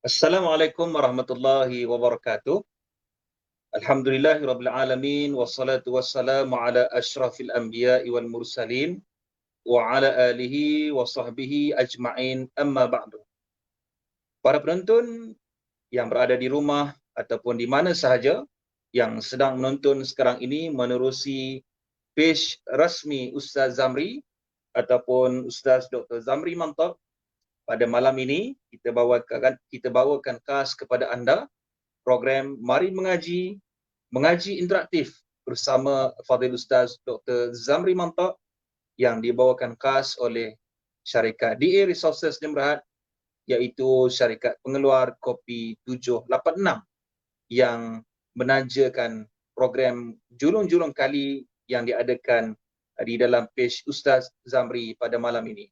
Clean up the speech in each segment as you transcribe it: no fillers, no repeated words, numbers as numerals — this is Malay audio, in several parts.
Assalamualaikum warahmatullahi wabarakatuh. Alhamdulillahirabbil alamin wassalatu wassalamu ala asyrafil anbiya'i wal mursalin wa ala alihi wa sahbihi ajma'in amma ba'du. Para penonton yang berada di rumah ataupun di mana sahaja yang sedang menonton sekarang ini menerusi page rasmi Ustaz Zamri ataupun Ustaz Dr. Zamri Mantap, pada malam ini kita bawakan khas kepada anda program Mari Mengaji Interaktif bersama Fadil Ustaz Dr. Zamri Mantap yang dibawakan khas oleh syarikat DA Resources Jemberhad, iaitu syarikat pengeluar kopi 786 yang menajakan program julung-julung kali yang diadakan di dalam page Ustaz Zamri pada malam ini.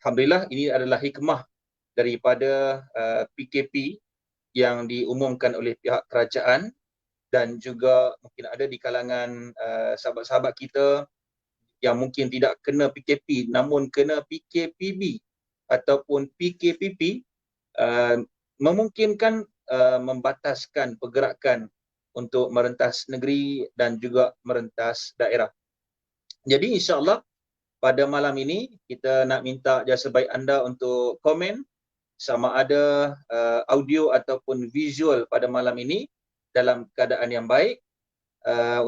Alhamdulillah, ini adalah hikmah daripada PKP yang diumumkan oleh pihak kerajaan, dan juga mungkin ada di kalangan sahabat-sahabat kita yang mungkin tidak kena PKP namun kena PKPB ataupun PKPP, memungkinkan membataskan pergerakan untuk merentas negeri dan juga merentas daerah. Jadi insya-Allah pada malam ini kita nak minta jasa baik anda untuk komen sama ada audio ataupun visual pada malam ini dalam keadaan yang baik,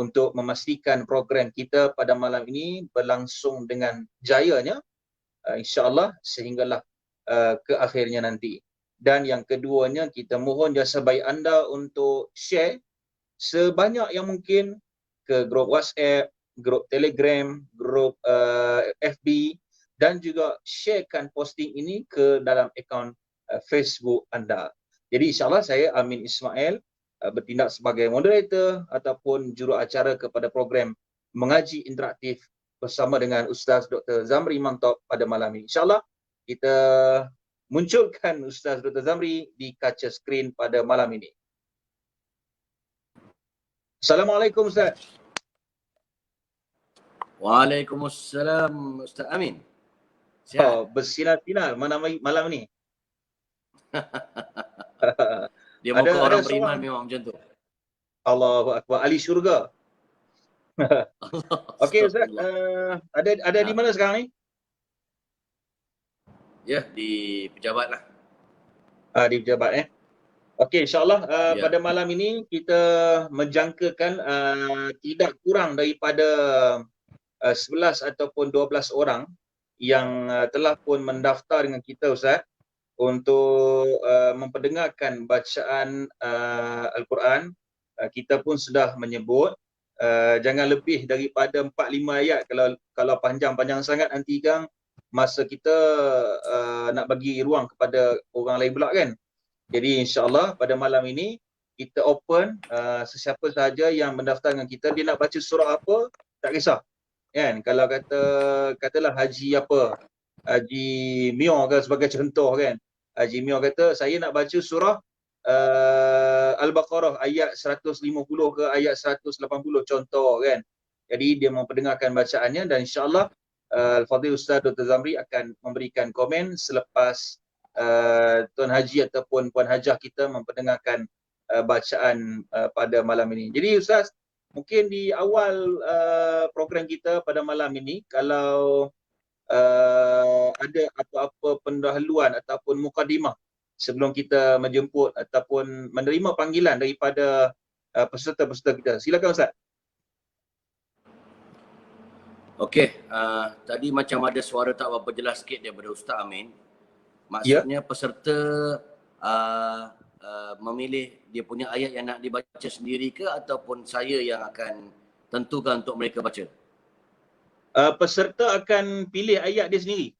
untuk memastikan program kita pada malam ini berlangsung dengan jayanya, insya-Allah sehinggalah ke akhirnya nanti. Dan yang keduanya, kita mohon jasa baik anda untuk share sebanyak yang mungkin ke grup WhatsApp, grup Telegram, grup FB, dan juga sharekan posting ini ke dalam akaun Facebook anda. Jadi insya-Allah saya Amin Ismail bertindak sebagai moderator ataupun juruacara kepada program Mengaji Interaktif bersama dengan Ustaz Dr. Zamri Mantap pada malam ini. InsyaAllah kita munculkan Ustaz Dr. Zamri di kaca skrin pada malam ini. Assalamualaikum Ustaz. Waalaikumsalam Ustaz Amin. Sihat? Bersinar-sinar malam ni. Dia muka orang beriman memang macam tu. Allahu Akbar, ahli syurga. Okey Ustaz, ada di mana sekarang ni? Ya, di pejabat lah. Di pejabat Okey, insya-Allah pada malam ini kita menjangkakan tidak kurang daripada 11 ataupun 12 orang yang telah pun mendaftar dengan kita Ustaz untuk memperdengarkan bacaan Al-Quran. Kita pun sudah menyebut jangan lebih daripada 4-5 ayat. Kalau panjang-panjang sangat nanti kan masa kita nak bagi ruang kepada orang lain pula kan. Jadi insya-Allah pada malam ini kita open, sesiapa sahaja yang mendaftar dengan kita, dia nak baca surah apa tak kisah kan. Kalau katalah haji apa, Haji Mio ke sebagai contoh kan, Haji Mio kata saya nak baca surah Al-Baqarah ayat 150 ke ayat 180 contoh kan. Jadi dia memperdengarkan bacaannya dan insya-Allah Al-Fadhil Ustaz Dr. Zamri akan memberikan komen selepas Tuan Haji ataupun Puan Hajah kita memperdengarkan bacaan pada malam ini. Jadi Ustaz, mungkin di awal program kita pada malam ini, kalau ada apa-apa pendahuluan ataupun mukadimah sebelum kita menjemput ataupun menerima panggilan daripada peserta-peserta kita. Silakan Ustaz. Okey, tadi macam ada suara tak berapa jelas sikit daripada Ustaz Amin. Maksudnya peserta memilih dia punya ayat yang nak dibaca sendiri ke ataupun saya yang akan tentukan untuk mereka baca? Peserta akan pilih ayat dia sendiri.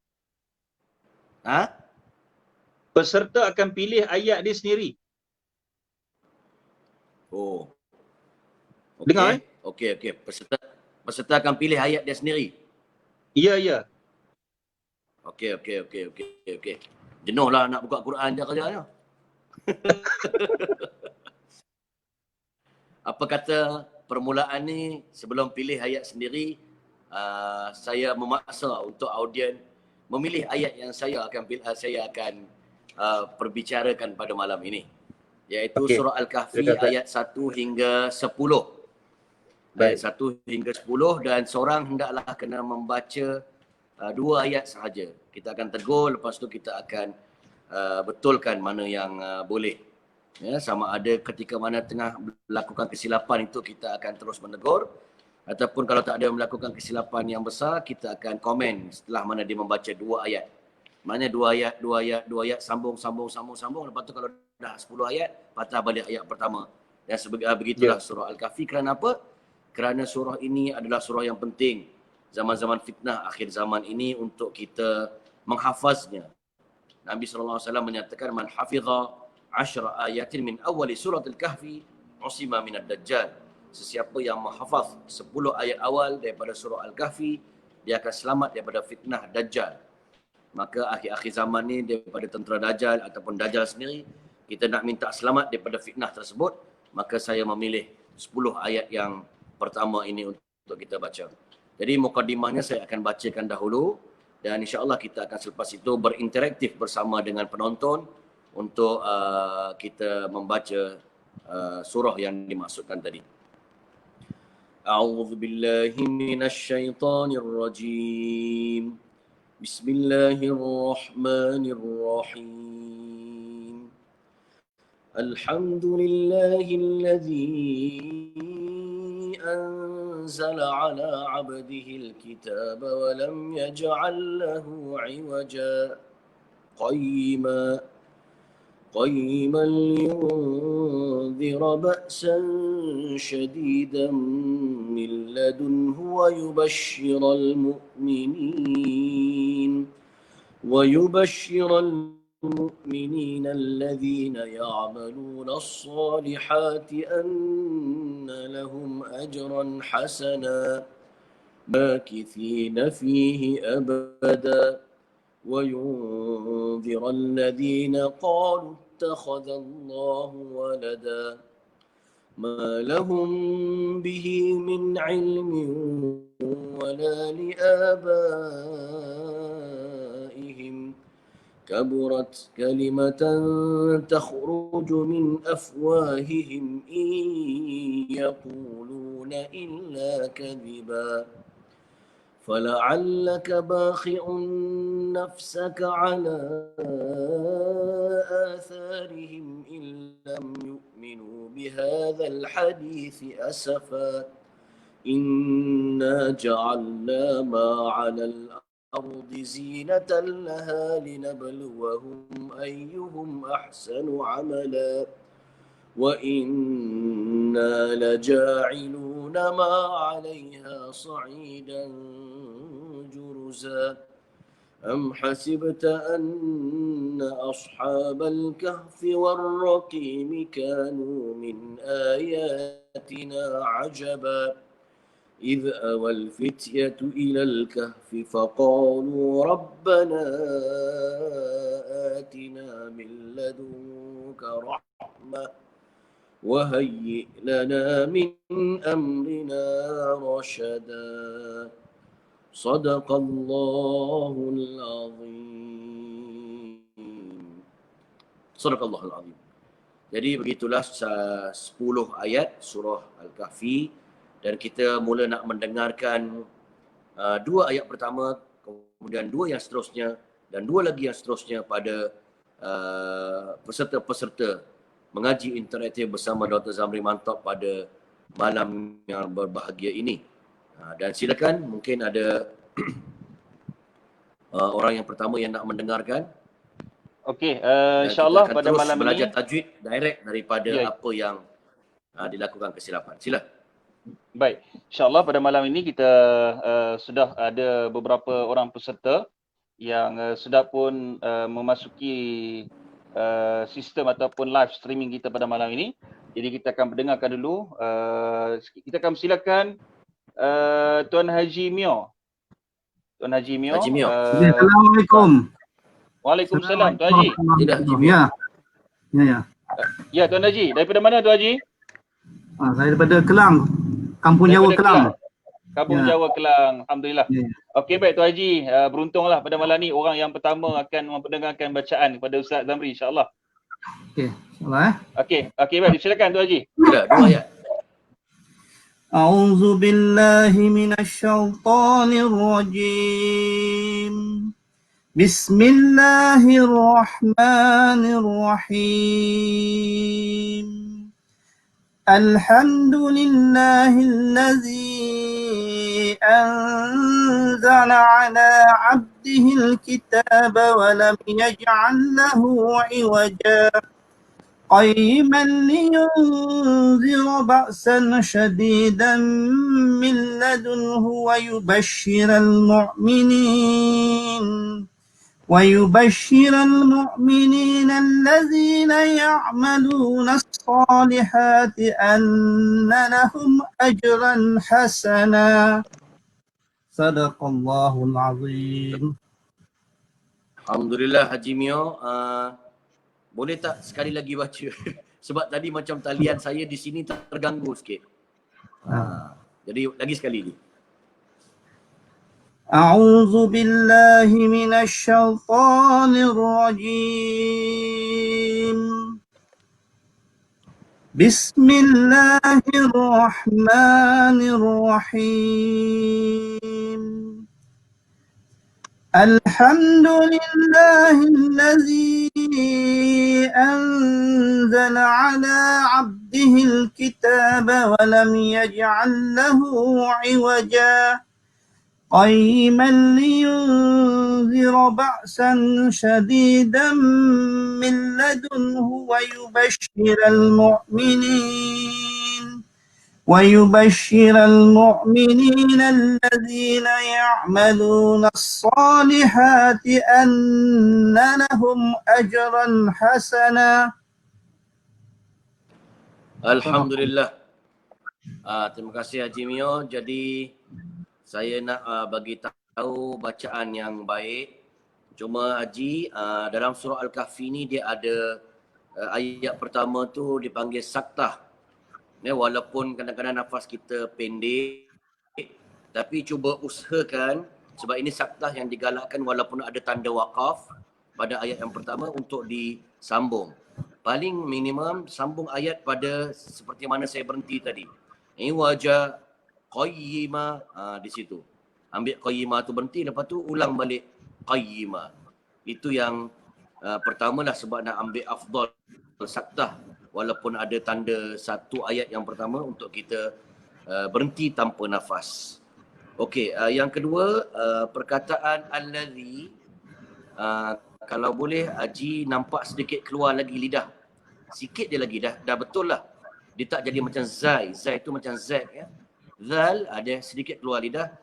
Peserta akan pilih ayat dia sendiri. Oh. Okay. Dengar Okey. Peserta akan pilih ayat dia sendiri. Ya. Okey. Jenuh lah nak buka Quran je kerjanya. Apa kata permulaan ni sebelum pilih ayat sendiri, saya memaksa untuk audien memilih ayat yang saya akan perbicarakan pada malam ini, iaitu Okey. surah Al-Kahfi Silakan, Ustaz. ayat 1 hingga 10. Ayat 1 hingga 10, dan seorang hendaklah kena membaca 2 ayat sahaja. Kita akan tegur, lepas tu kita akan betulkan mana yang boleh. Ya, sama ada ketika mana tengah melakukan kesilapan itu kita akan terus menegur, ataupun kalau tak ada melakukan kesilapan yang besar, kita akan komen setelah mana dia membaca 2 ayat. Maknanya 2 ayat sambung, lepas tu kalau dah 10 ayat, patah balik ayat pertama. Dan begitulah surah Al-Kahfi. Kerana apa? Kerana surah ini adalah surah yang penting zaman-zaman fitnah akhir zaman ini untuk kita menghafaznya. Nabi SAW menyatakan, man hafidha 10 ayatin min awali surat Al-Kahfi usima minad dajjal. Sesiapa yang menghafaz 10 ayat awal daripada surah Al-Kahfi, dia akan selamat daripada fitnah dajjal. Maka akhir-akhir zaman ni daripada tentera dajjal ataupun dajjal sendiri, kita nak minta selamat daripada fitnah tersebut, maka saya memilih 10 ayat yang pertama ini untuk kita baca. Jadi mukadimahnya saya akan bacakan dahulu, dan insya-Allah kita akan selepas itu berinteraktif bersama dengan penonton untuk kita membaca surah yang dimaksudkan tadi. A'udzu billahi minasyaitonir rajim. Bismillahirrahmanirrahim. Alhamdulillahilladzi أنزل على عبده الكتاب ولم يجعل له عوجا قيما لينذر بأسا شديدا من لدنه ويبشر المؤمنين الذين يعملون الصالحات أن لهم أجرا حسنا ماكثين فيه أبدا وينذر الذين قالوا اتخذ الله ولدا ما لهم به من علم ولا لآبائهم كبرت كلمة تخرج من أفواههم إن يقولون إلا كذبا فلعلك باخع نفسك على آثارهم إن لم يؤمنوا بهذا الحديث أسفا إنا جعلنا ما على الأرض زينة لها لنبلوهم أيهم أحسن عملا وإنا لجاعلون ما عليها صعيدا جرزا أم حسبت أن أصحاب الكهف والرقيم كانوا من آياتنا عجبا إذ أوى الفتية إلى الكهف فقالوا ربنا آتنا من لدنك رحمة وهيئ لنا من أمرنا رشدا صدق الله العظيم. صدق الله العظيم. Jadi begitulah 10 ayat surah Al-Kahfi, dan kita mula nak mendengarkan 2 ayat pertama, kemudian 2 yang seterusnya, dan 2 lagi yang seterusnya pada peserta-peserta mengaji interaktif bersama Dr. Zamri Mantop pada malam yang berbahagia ini. Dan silakan, mungkin ada orang yang pertama yang nak mendengarkan. Okey, insya-Allah pada malam ini belajar tajwid direct daripada apa yang dilakukan kesilapan. Sila. Baik, insya-Allah pada malam ini kita sudah ada beberapa orang peserta yang sudah pun memasuki sistem ataupun live streaming kita pada malam ini. Jadi kita akan mendengarkan dulu. Kita akan silakan Tuan Haji Mio. Tuan Haji Mio. Assalamualaikum. Waalaikumsalam Tuan Haji. Ya. Ya Tuan Haji, daripada mana Tuan Haji? Saya daripada Kelang. Kampung Jawa Kelang. Kampung Ya. Jawa Kelang. Alhamdulillah. Ya. Okey, baik Tuan Haji. Beruntunglah pada malam ni orang yang pertama akan memperdengarkan bacaan kepada Ustaz Zamri, insya-Allah. Okey, salah. Okey, baik. Silakan Tuan Haji. Sudah, 2 ayat. أعوذ بالله من الشيطان الرجيم بسم الله الرحمن الرحيم الحمد لله الذي أنزل على عبده الكتاب ولم يجعل له عوجا قيما لينذر بأسا شديدا من لدنه ويبشر المؤمنين الذين يعملون الصالحات أن لهم أجرا حسنا صدق الله العظيم. Alhamdulillah Haji Mio. Boleh tak sekali lagi baca? Sebab tadi macam talian saya di sini terganggu sikit. Jadi lagi sekali ni. أعوذ بالله من الشيطان الرجيم بسم الله الرحمن الرحيم الحمد لله الذي أنزل على عبده الكتاب ولم يجعل له عوجا قيما لينذر بأسا شديدا من لدنه ويبشر المؤمنين الذين يعملون الصالحات أن لهم أجرا حسنا. Alhamdulillah. Terima kasih Haji Mio. Jadi saya nak bagi tahu bacaan yang baik. Cuma Haji, dalam surah Al-Kahfi ni dia ada ayat pertama tu dipanggil saktah. Ya, walaupun kadang-kadang nafas kita pendek, tapi cuba usahakan, sebab ini saktah yang digalakkan walaupun ada tanda waqaf pada ayat yang pertama untuk disambung. Paling minimum sambung ayat pada seperti mana saya berhenti tadi. Ini wajah qayyima, di situ. Ambil qayyima tu berhenti, lepas tu ulang balik qayyima. Itu yang pertamalah sebab nak ambil afdal saktah. Walaupun ada tanda satu ayat yang pertama untuk kita berhenti tanpa nafas. Okey, yang kedua, perkataan allazi, kalau boleh Haji nampak sedikit keluar lagi lidah. Sikit dia lagi, dah betul lah. Dia tak jadi macam zai. Zai tu macam z ya. Zal ada sedikit keluar lidah.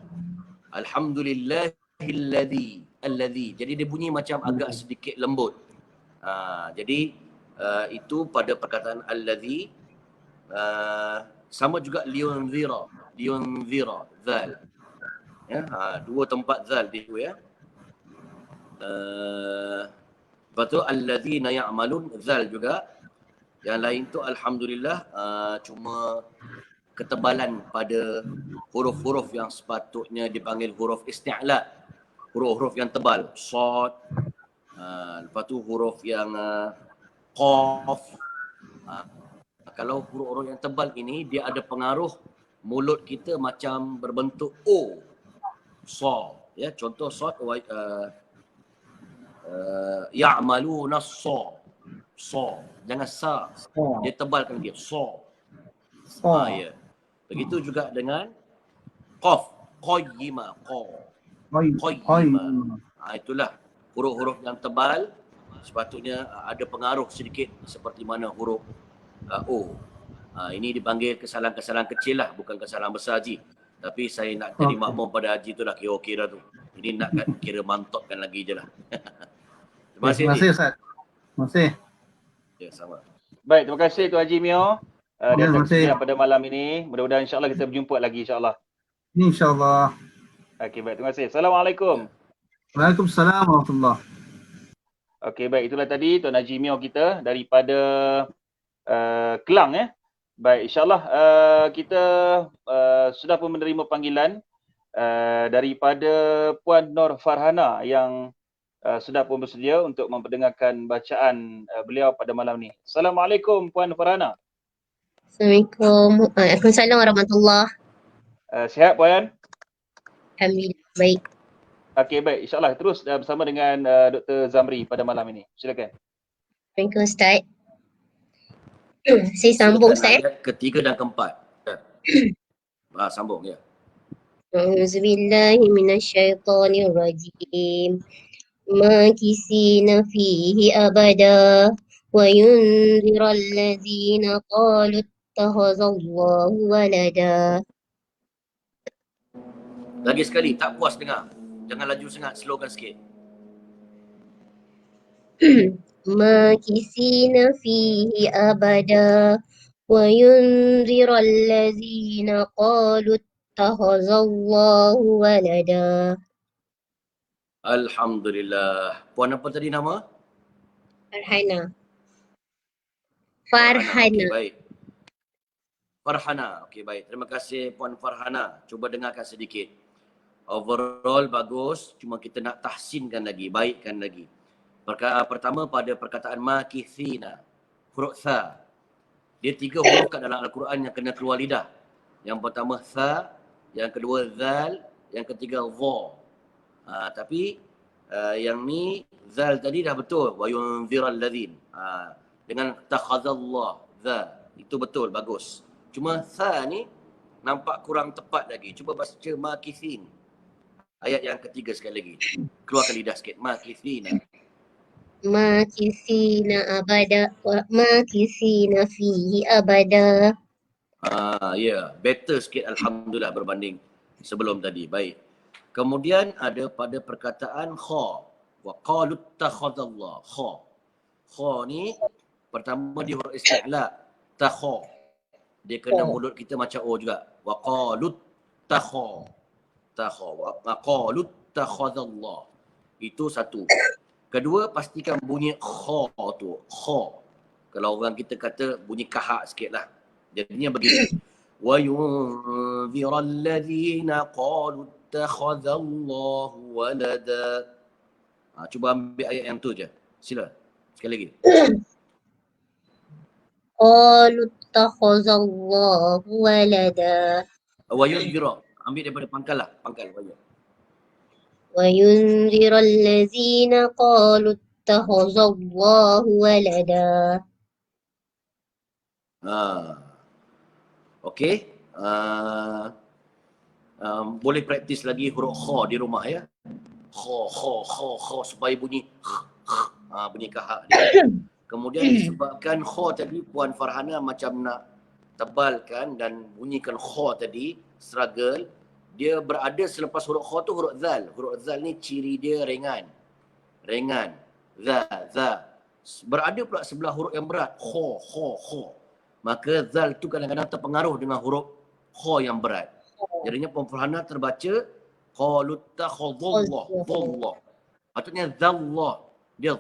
Alhamdulillahilladzi. Jadi dia bunyi macam agak sedikit lembut. Jadi itu pada perkataan allazi. Sama juga liyunzira, zal. Ya, dua tempat zal dia tu ya. Lepas tu allazina ya'malun, zal juga. Yang lain tu alhamdulillah cuma ketebalan pada huruf-huruf yang sepatutnya dipanggil huruf isti'la. Huruf-huruf yang tebal, sad. Lepas tu huruf yang qaf. Kalau huruf-huruf yang tebal ini dia ada pengaruh mulut kita macam berbentuk O. Sa, ya, contoh sad ya'maluna sa. Jangan sa. Dia tebalkan dia sa. Ya. Begitu juga dengan qaf, qayyima, qayyima. Itulah huruf-huruf yang tebal sepatutnya ada pengaruh sedikit seperti mana huruf O. Ini dipanggil kesalahan-kesalahan kecil lah, bukan kesalahan besar Haji. Tapi saya nak jadi makmum pada Haji tu lah kira-kira tu. Ini nak kira mantapkan lagi je lah. Terima kasih Ustaz. Terima kasih. Ya, sama. Baik, terima kasih Tuan Haji Mio. Di terima atas kasih. kesempatan pada malam ini. Mudah-mudahan insya-Allah kita berjumpa lagi insya-Allah. InsyaAllah. Okey, baik, terima kasih. Assalamualaikum. Waalaikumsalam warahmatullahi. Okey, baik, itulah tadi Tuan Haji Mio kita daripada Kelang ya. Baik, insyaAllah kita sudah pun menerima panggilan daripada Puan Nur Farhana yang sudah pun bersedia untuk memperdengarkan bacaan beliau pada malam ni. Assalamualaikum Puan Farhana. Assalamualaikum. Waalaikumsalam warahmatullahi. Sihat Puan? Alhamdulillah baik. Okey, baik. InsyaAllah terus bersama dengan Dr. Zamri pada malam ini. Silakan. Assalamualaikum Ustaz. Saya sambung Silakan Ustaz. ayat ketiga dan keempat. Sambung ya. A'udzubillahi minasyaitonirrajim. Makisina fihi abada wa yunziral ladzina qalu ittakhazallahu walada. Lagi sekali, tak puas dengar. Jangan laju sangat, slowkan sikit. Makisina fihi abada wa yunziral ladzina qalu ittakhazallahu walada. Alhamdulillah. Puan apa tadi nama? Farhana. Okey, baik. Farhana. Okey, baik. Terima kasih Puan Farhana. Cuba dengarkan sedikit. Overall bagus, cuma kita nak tahsinkan lagi, baikkan lagi. Pertama pada perkataan makithina, huruf tha. Dia 3 huruf kat dalam Al-Quran yang kena keluar lidah. Yang pertama tha, yang kedua zal, yang ketiga dha. Tapi yang ni zal tadi dah betul, wa yunziral ladzin. Dengan takhadzallah, dha, itu betul, bagus. Cuma tha ni nampak kurang tepat lagi. Cuba baca makithin. Ayat yang ketiga sekali lagi. Keluarkan lidah sikit. Makithina. Makisina abada wa makisina fihi abada. Ya, better sikit alhamdulillah berbanding sebelum tadi. Baik. Kemudian ada pada perkataan kha. Wa qalu takhadallah. Kha. Kha ni pertama dia huruf isti'la. Takha. Dia kena mulut kita macam O juga. Wa qalu takha. Takha. Wa qalu takhadallah. Itu satu. Kedua, pastikan bunyi kha tu. Kha. Kalau orang kita kata bunyi kahak sikit lah. Jadinya begini. Wa yunziral ladzina qalu ittakhadallahu walada. Cuba ambil ayat yang tu je. Sila. Sekali lagi. Qalu ittakhazallahu walada. Wa yunzira. Ambil daripada pangkal lah. Pangkal. Wa yunziral ladzina qalu ittakhazallahu walada. Okey. Boleh praktis lagi huruf kha di rumah ya. Kha supaya bunyi bunyi kahak dia. Kemudian disebabkan kha tadi Puan Farhana macam nak tebalkan dan bunyikan kha tadi struggle, dia berada selepas huruf kha tu huruf zal. Huruf zal ni ciri dia ringan. Za. Berada pula sebelah huruf yang berat. Kha. Maka zal tu kadang-kadang terpengaruh dengan huruf kha yang berat. Jadinya Puan Farhana terbaca qalu takhadallah. Dhallah. Patutnya zallah. Dia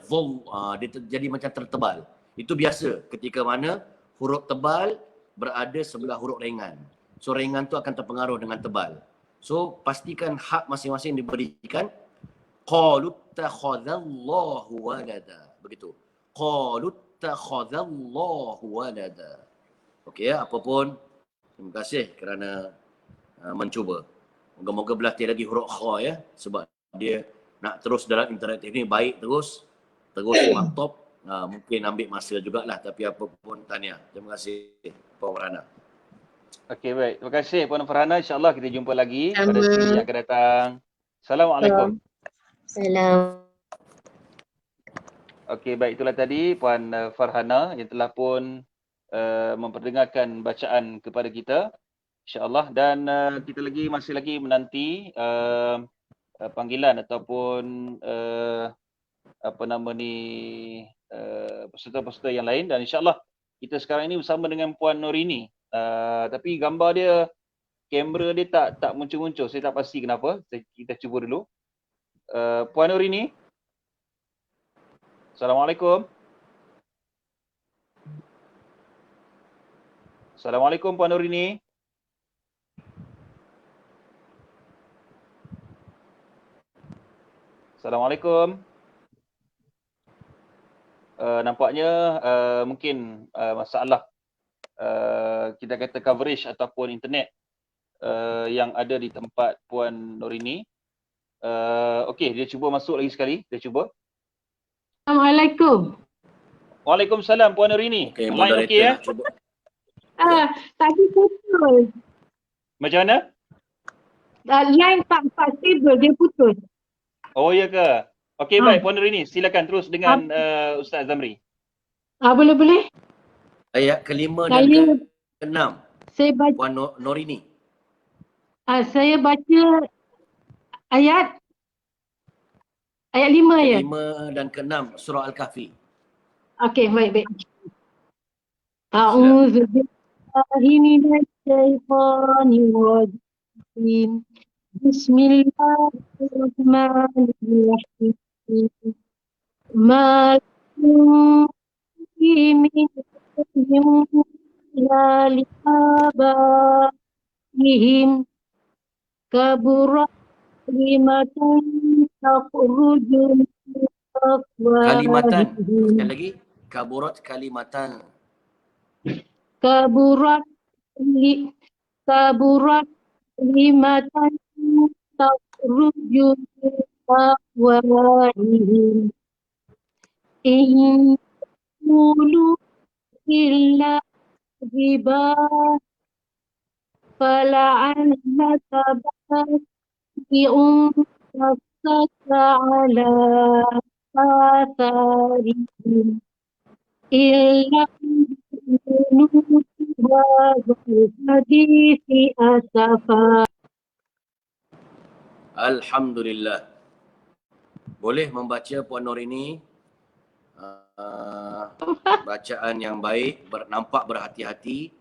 jadi macam tertebal. Itu biasa ketika mana huruf tebal berada sebelah huruf ringan. So ringan tu akan terpengaruh dengan tebal. So pastikan hak masing-masing diberikan. Qalu takhadallahu walada. Begitu. Qalu takhadallahu walada. Okey ya, apapun. Terima kasih kerana mencuba. Moga-moga berlatih lagi huruf kha ya. Sebab dia nak terus dalam interaktif ni baik terus mantap. Mungkin ambil masa jugalah, tapi apa pun tahniah. Terima kasih Puan Farhana. Okey, baik. Terima kasih Puan Farhana. InsyaAllah kita jumpa lagi Sama. pada sesi yang akan datang. Assalamualaikum. Salam. Okey, baik, itulah tadi Puan Farhana yang telah pun memperdengarkan bacaan kepada kita. InsyaAllah. Dan kita masih lagi menanti panggilan ataupun peserta-peserta yang lain, dan insyaAllah kita sekarang ini bersama dengan Puan Nurini. Tapi gambar dia, kamera dia tak muncul-muncul. Saya tak pasti kenapa. Kita cuba dulu. Puan Nurini. Assalamualaikum. Assalamualaikum Puan Nurini. Assalamualaikum. Nampaknya mungkin masalah kita kata coverage ataupun internet yang ada di tempat Puan Nurini. Okey, dia cuba masuk lagi sekali. Dia cuba. Assalamualaikum. Waalaikumsalam Puan Nurini. Okey, Line moderator okey ya? nak cuba. Tadi putus. Macam mana? Line tak stable, dia putus. Oh ya ke? Okey baik Puan Nurini, silakan terus dengan Ustaz Zamri. Boleh? Ayat kelima dan Saya keenam. saya baca Puan Norini. saya baca ayat 5 ya. Kelima dan keenam surah Al-Kahfi. Okey, baik. A'udzu billahi minasy syaithanir rajim. Bismillahirrahmanirrahim. Malakum min liabaihim kaburat kalimatan takhruju min Kalimatan. afwahihim. Sekali lagi. Kaburat kalimatan. Kaburat kalimatan takhruju min afwahihim in yaqulu illa kadhiban fala'allaka baqi'un nafsaka ala atharihim illa hadithi asafa. Alhamdulillah. Boleh membaca Puan Nurini. Bacaan yang baik, nampak berhati-hati.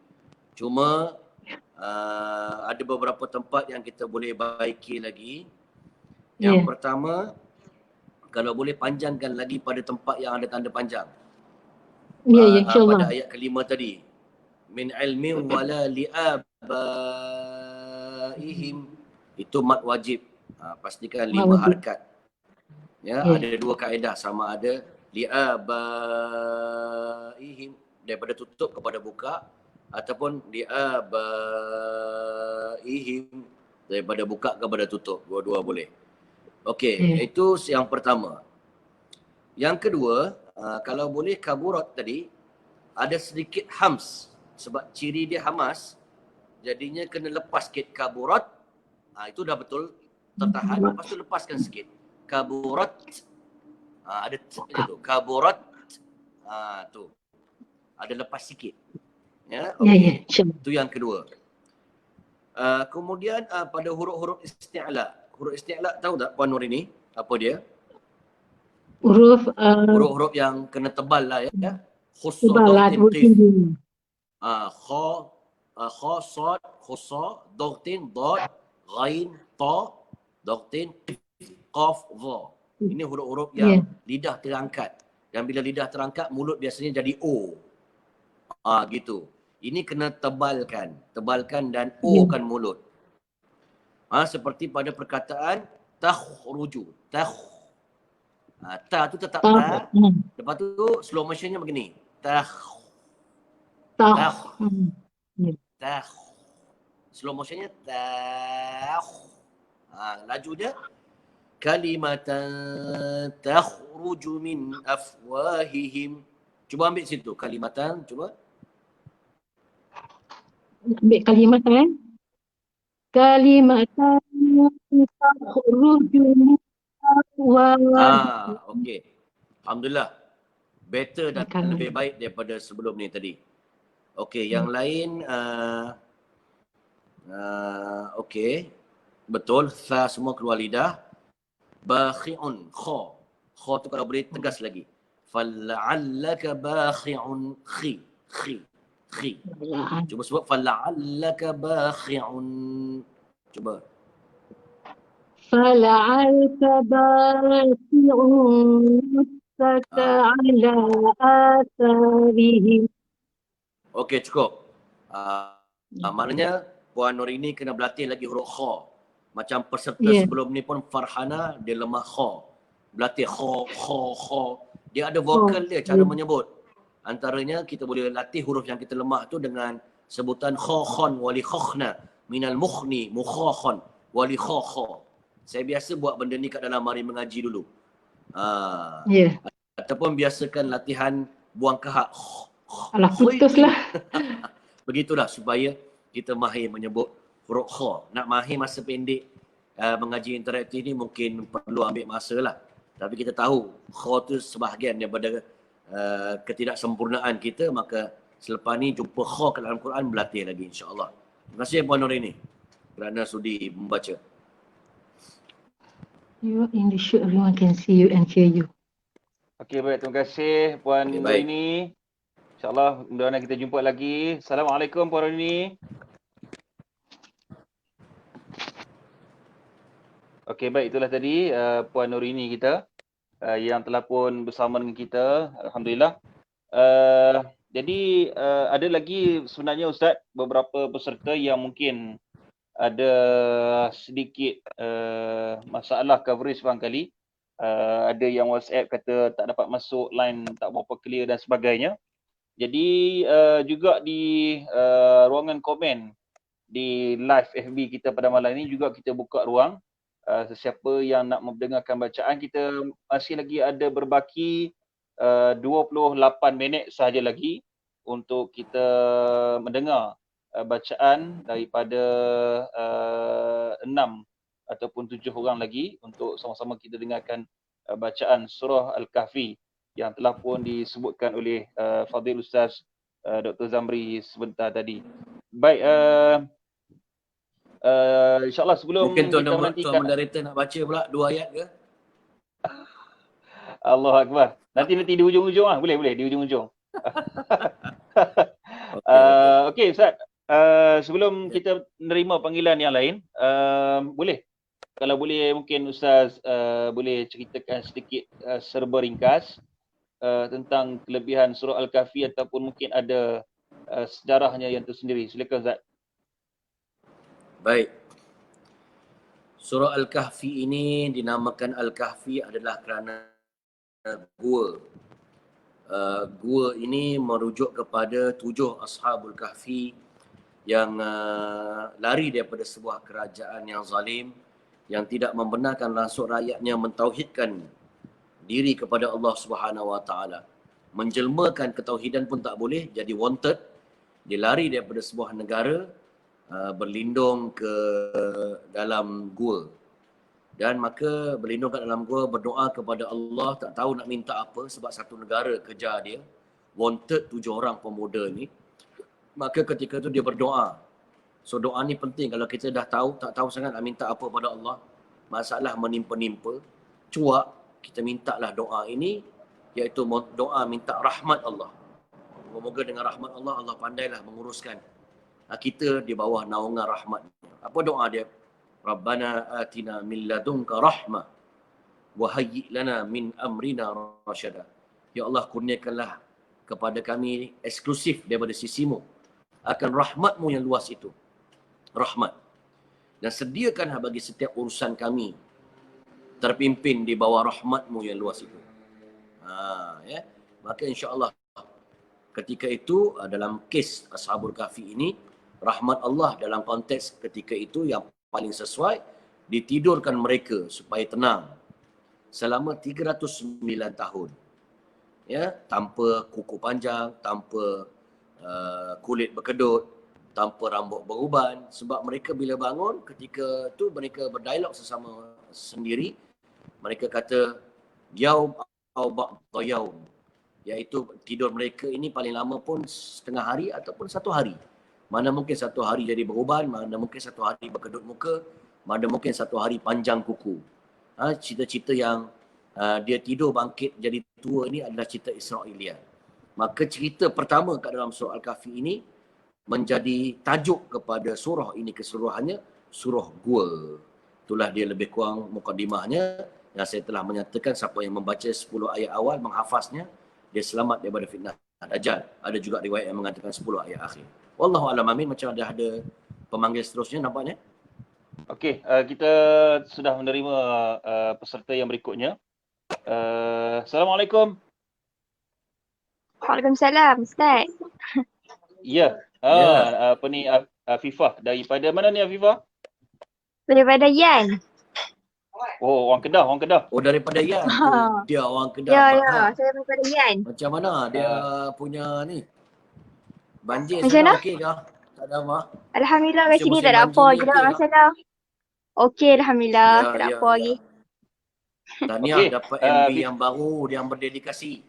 Cuma ada beberapa tempat yang kita boleh baiki lagi. Yang pertama, kalau boleh panjangkan lagi pada tempat yang ada tanda panjang. Ya, insyaAllah. Pada ayat kelima tadi. Min ilmin wala liabaihim. Itu mad wajib. Pastikan 5 harakat. Ya, ada 2 kaedah, sama ada liabaihim daripada tutup kepada buka ataupun liabaihim daripada buka kepada tutup. Dua-dua boleh. Okey, itu yang pertama. Yang kedua, kalau boleh kaburat tadi ada sedikit hams sebab ciri dia hamas, jadinya kena lepas sikit kaburat. Itu dah betul tertahan, lepas tu lepaskan sikit. Kaburat. Ada t je tu. Kaburat. Tu. Ada lepas sikit. Ya, okey. Itu yang kedua. Kemudian pada huruf-huruf isti'la. Huruf isti'la tahu tak Puan Nurini? Apa dia? Huruf-huruf yang kena tebal lah ya. Tebal lah. Kha, sad, khusa, dogtin, dot, ghain, ta, dogtin, qaf, dha. Ini huruf-huruf yang lidah terangkat. Dan bila lidah terangkat, mulut biasanya jadi O. Gitu. Ini kena tebalkan. Tebalkan dan O-kan mulut. Seperti pada perkataan takhruju. Ta tu tetap ta. Lepas tu slow motionnya begini. Takh. Slow motionnya takh. Laju dia. Kalimatan takhruju min afwahihim. Cuba ambil situ. Kalimatan. Cuba. Ambil kalimatan. Kalimatan takhruju min afwahihim. Okey. Alhamdulillah. Better dan lebih baik daripada sebelum ni tadi. Okey, yang lain okey. Betul, tha semua keluar lidah. Bakhi'un, kha. Kha tu kalau boleh tegas lagi. Fal'allaka bakhi'un, khi. Cuba sebut fal'allaka bakhi'un. Cuba. Fal'allaka bakhi'un nafsaka ala atharihim. Okey, cukup. Maknanya Puan Nur ini kena berlatih lagi huruf kha. Macam peserta sebelum ni pun Farhana dia lemah kha. Berlatih kha. Dia ada vokal dia, cara menyebut. Antaranya kita boleh latih huruf yang kita lemah tu dengan sebutan kha-khan wali khakhna minal mukhni mukhakhon wali kha. Saya biasa buat benda ni kat dalam mari mengaji dulu. Ataupun biasakan latihan buang kahak. Alah, putuslah. Begitulah supaya kita mahir menyebut huruf kha. Nak mahir masa pendek mengaji interaktif ni mungkin perlu ambil masa lah. Tapi kita tahu kha tu sebahagian daripada ketidaksempurnaan kita, maka selepas ni jumpa kha ke dalam Quran, berlatih lagi insya-Allah. Terima kasih Puan Nur ini kerana sudi membaca. You are in the show, everyone can see you and hear you. Okey, baik. Terima kasih Puan Nur ini. InsyaAllah mudah-mudahan kita jumpa lagi. Assalamualaikum Puan Nur ini. Okey, baik. Itulah tadi Puan Nurini kita yang telah pun bersama dengan kita. Alhamdulillah. Jadi ada lagi sebenarnya Ustaz beberapa peserta yang mungkin ada sedikit masalah coverage barangkali. Ada yang WhatsApp kata tak dapat masuk, line tak berapa clear dan sebagainya. Jadi juga di ruangan komen di live FB kita pada malam ini juga kita buka ruang. Sesiapa yang nak mendengarkan bacaan, kita masih lagi ada berbaki 28 minit sahaja lagi untuk kita mendengar bacaan daripada 6 ataupun 7 orang lagi untuk sama-sama kita dengarkan bacaan surah Al-Kahfi yang telah pun disebutkan oleh Fadil Ustaz Dr. Zamri sebentar tadi. Baik, insyaAllah sebelum mungkin kita menantikan, Tuan Moderator nak baca pula 2 ayat ke? Allahu Akbar. Nanti di hujung-hujung lah. Boleh di hujung-hujung. Okey Ustaz. Sebelum kita menerima panggilan yang lain, boleh kalau boleh mungkin Ustaz boleh ceritakan sedikit serba ringkas tentang kelebihan surah Al-Kahfi ataupun mungkin ada sejarahnya yang tersendiri. Silakan Ustaz. Baik. Surah Al-Kahfi ini dinamakan Al-Kahfi adalah kerana gua. Gua ini merujuk kepada 7 ashabul kahfi yang lari daripada sebuah kerajaan yang zalim, yang tidak membenarkan langsung rakyatnya mentauhidkan diri kepada Allah Subhanahu Wa Taala. Menjelmakan ketauhidan pun tak boleh, jadi wanted. Dia lari daripada sebuah negara, berlindung ke dalam gua. Dan maka berlindung kat dalam gua, berdoa kepada Allah, tak tahu nak minta apa sebab satu negara kejar dia. Wanted 7 orang pemuda ni. Maka ketika tu dia berdoa. So doa ni penting kalau kita dah tahu, tak tahu sangat nak minta apa pada Allah. Masalah menimpa-nimpa, cuak, kita mintalah doa ini, iaitu doa minta rahmat Allah. Semoga dengan rahmat Allah, Allah pandailah menguruskan kita di bawah naungan rahmat. Apa doa dia? Rabbana atina min ladunka rahmah wa hayyi' lana min amrina rasyada. Ya Allah, kurniakanlah kepada kami eksklusif daripada sisimu akan rahmatmu yang luas itu. Rahmat. Dan sediakanlah bagi setiap urusan kami terpimpin di bawah rahmatmu yang luas itu. Ya. Maka insya-Allah ketika itu dalam kes Ashabul Kahfi ini, rahmat Allah dalam konteks ketika itu yang paling sesuai, ditidurkan mereka supaya tenang selama 309 tahun. Ya, tanpa kuku panjang, tanpa kulit berkedut, tanpa rambut beruban, sebab mereka bila bangun ketika tu mereka berdialog sesama sendiri. Mereka kata yaum au ba'da yaum, iaitu tidur mereka ini paling lama pun setengah hari ataupun 1 hari. Mana mungkin 1 hari jadi beruban, mana mungkin 1 hari berkedut muka, mana mungkin 1 hari panjang kuku. Cerita-cerita yang dia tidur bangkit jadi tua ini adalah cerita Israiliyat. Maka cerita pertama kat dalam surah Al-Kahfi ini menjadi tajuk kepada surah ini keseluruhannya, surah gua. Itulah dia lebih kurang mukadimahnya yang saya telah menyatakan. Siapa yang membaca 10 ayat awal, menghafaznya, dia selamat daripada fitnah Dajjal. Ada juga riwayat yang mengatakan 10 ayat akhir. Wallahu a'lam. Amin. Macam ada pemanggil seterusnya nampaknya. Okey, kita sudah menerima peserta yang berikutnya. Assalamualaikum. Waalaikumsalam, Ustaz. Ya. Ya. Apa ni, Afifah. Daripada mana ni Afifah? Daripada Yan. Oh, orang Kedah. Oh, daripada Yan tu. Dia orang Kedah. Ya, faham. saya daripada Yan. Macam mana dia punya ni? Banjir Macam sana mana? okey kah? Tak ada apa? Alhamdulillah kat sini Musim-musim tak ada apa banjir je ni lah okey masalah. Okey, Alhamdulillah. Tak ada apa lagi. Tahniah Okey, dapat MB yang baru, yang berdedikasi.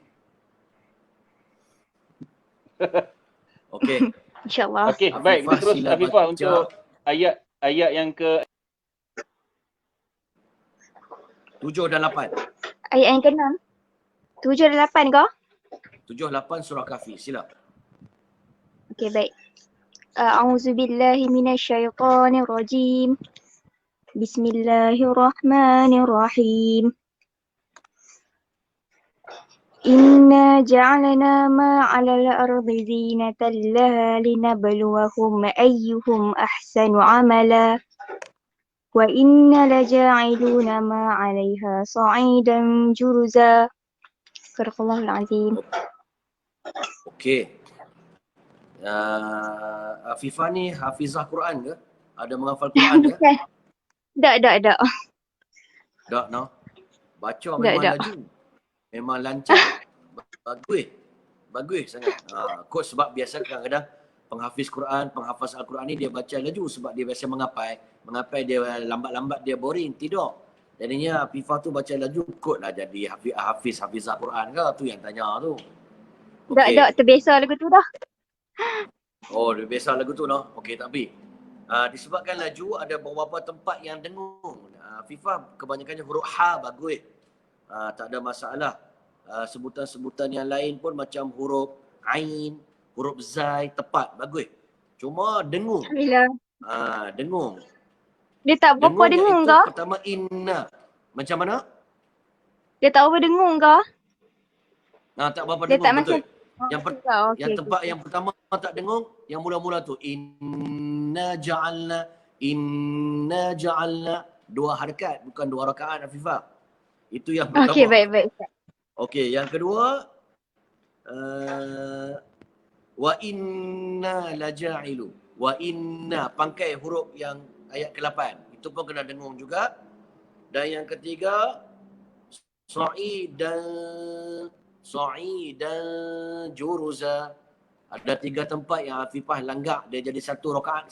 Okey. InsyaAllah. Okey, baik. Afifah, Terus sila Afifah baca. untuk ayat yang ke 7 dan 8. Ayat yang ke-6. 7 dan 8 kau? 7, 8 surah Kahfi. Sila. Okey, baik. A'udzubillahi minasyaitonirrajim. Bismillahirrahmanirrahim. Inna ja'alna ma 'alal ardi zinatan laha linabluwahum ayyuhum ahsanu 'amala. Wa inna laja'iluna ma 'alaiha sa'idan juruza. Sadaqallahul azim. Okey. Afifah ni hafizah Quran ke? Ada menghafal Quran ke? Tak. Tak, no. Baca Tak, memang tak. laju. Memang lancar. Bagus sangat. Kot sebab biasa kadang-kadang penghafiz Quran, penghafaz Al-Quran ni dia baca laju sebab dia biasa mengapai. Mengapai dia lambat-lambat dia boring, tidur. Jadinya Afifah tu baca laju, kot lah jadi hafizah Quran ke? Tu yang tanya tu. Tak, terbiasa lagu tu dah. Oh, dia biasa lagu tu no. Okey, tak apa. Disebabkan laju ada beberapa tempat yang dengung. Afifah kebanyakannya huruf ha bagus. Tak ada masalah. Sebutan-sebutan yang lain pun macam huruf ain, huruf zai tepat bagus. Cuma dengung. Alhamdulillah. Dengung. Dia tak berapa dengung iaitu kau? pertama inna. Macam mana? Dia tak apa dengung kau? Tak berapa Dia dengung tak betul. macam Yang tempat yang pertama tak dengung, yang mula-mula tu inna ja'alna 2 harakat bukan 2 rakaat Afifah. Itu yang pertama. Okey, baik. Okey, yang kedua wa inna laja'ilu. Wa inna pangkai huruf yang ayat ke-8. Itu pun kena dengung juga. Dan yang ketiga sa'idan juruza. Ada 3 tempat yang Afifah langgak dia jadi 1 rakaat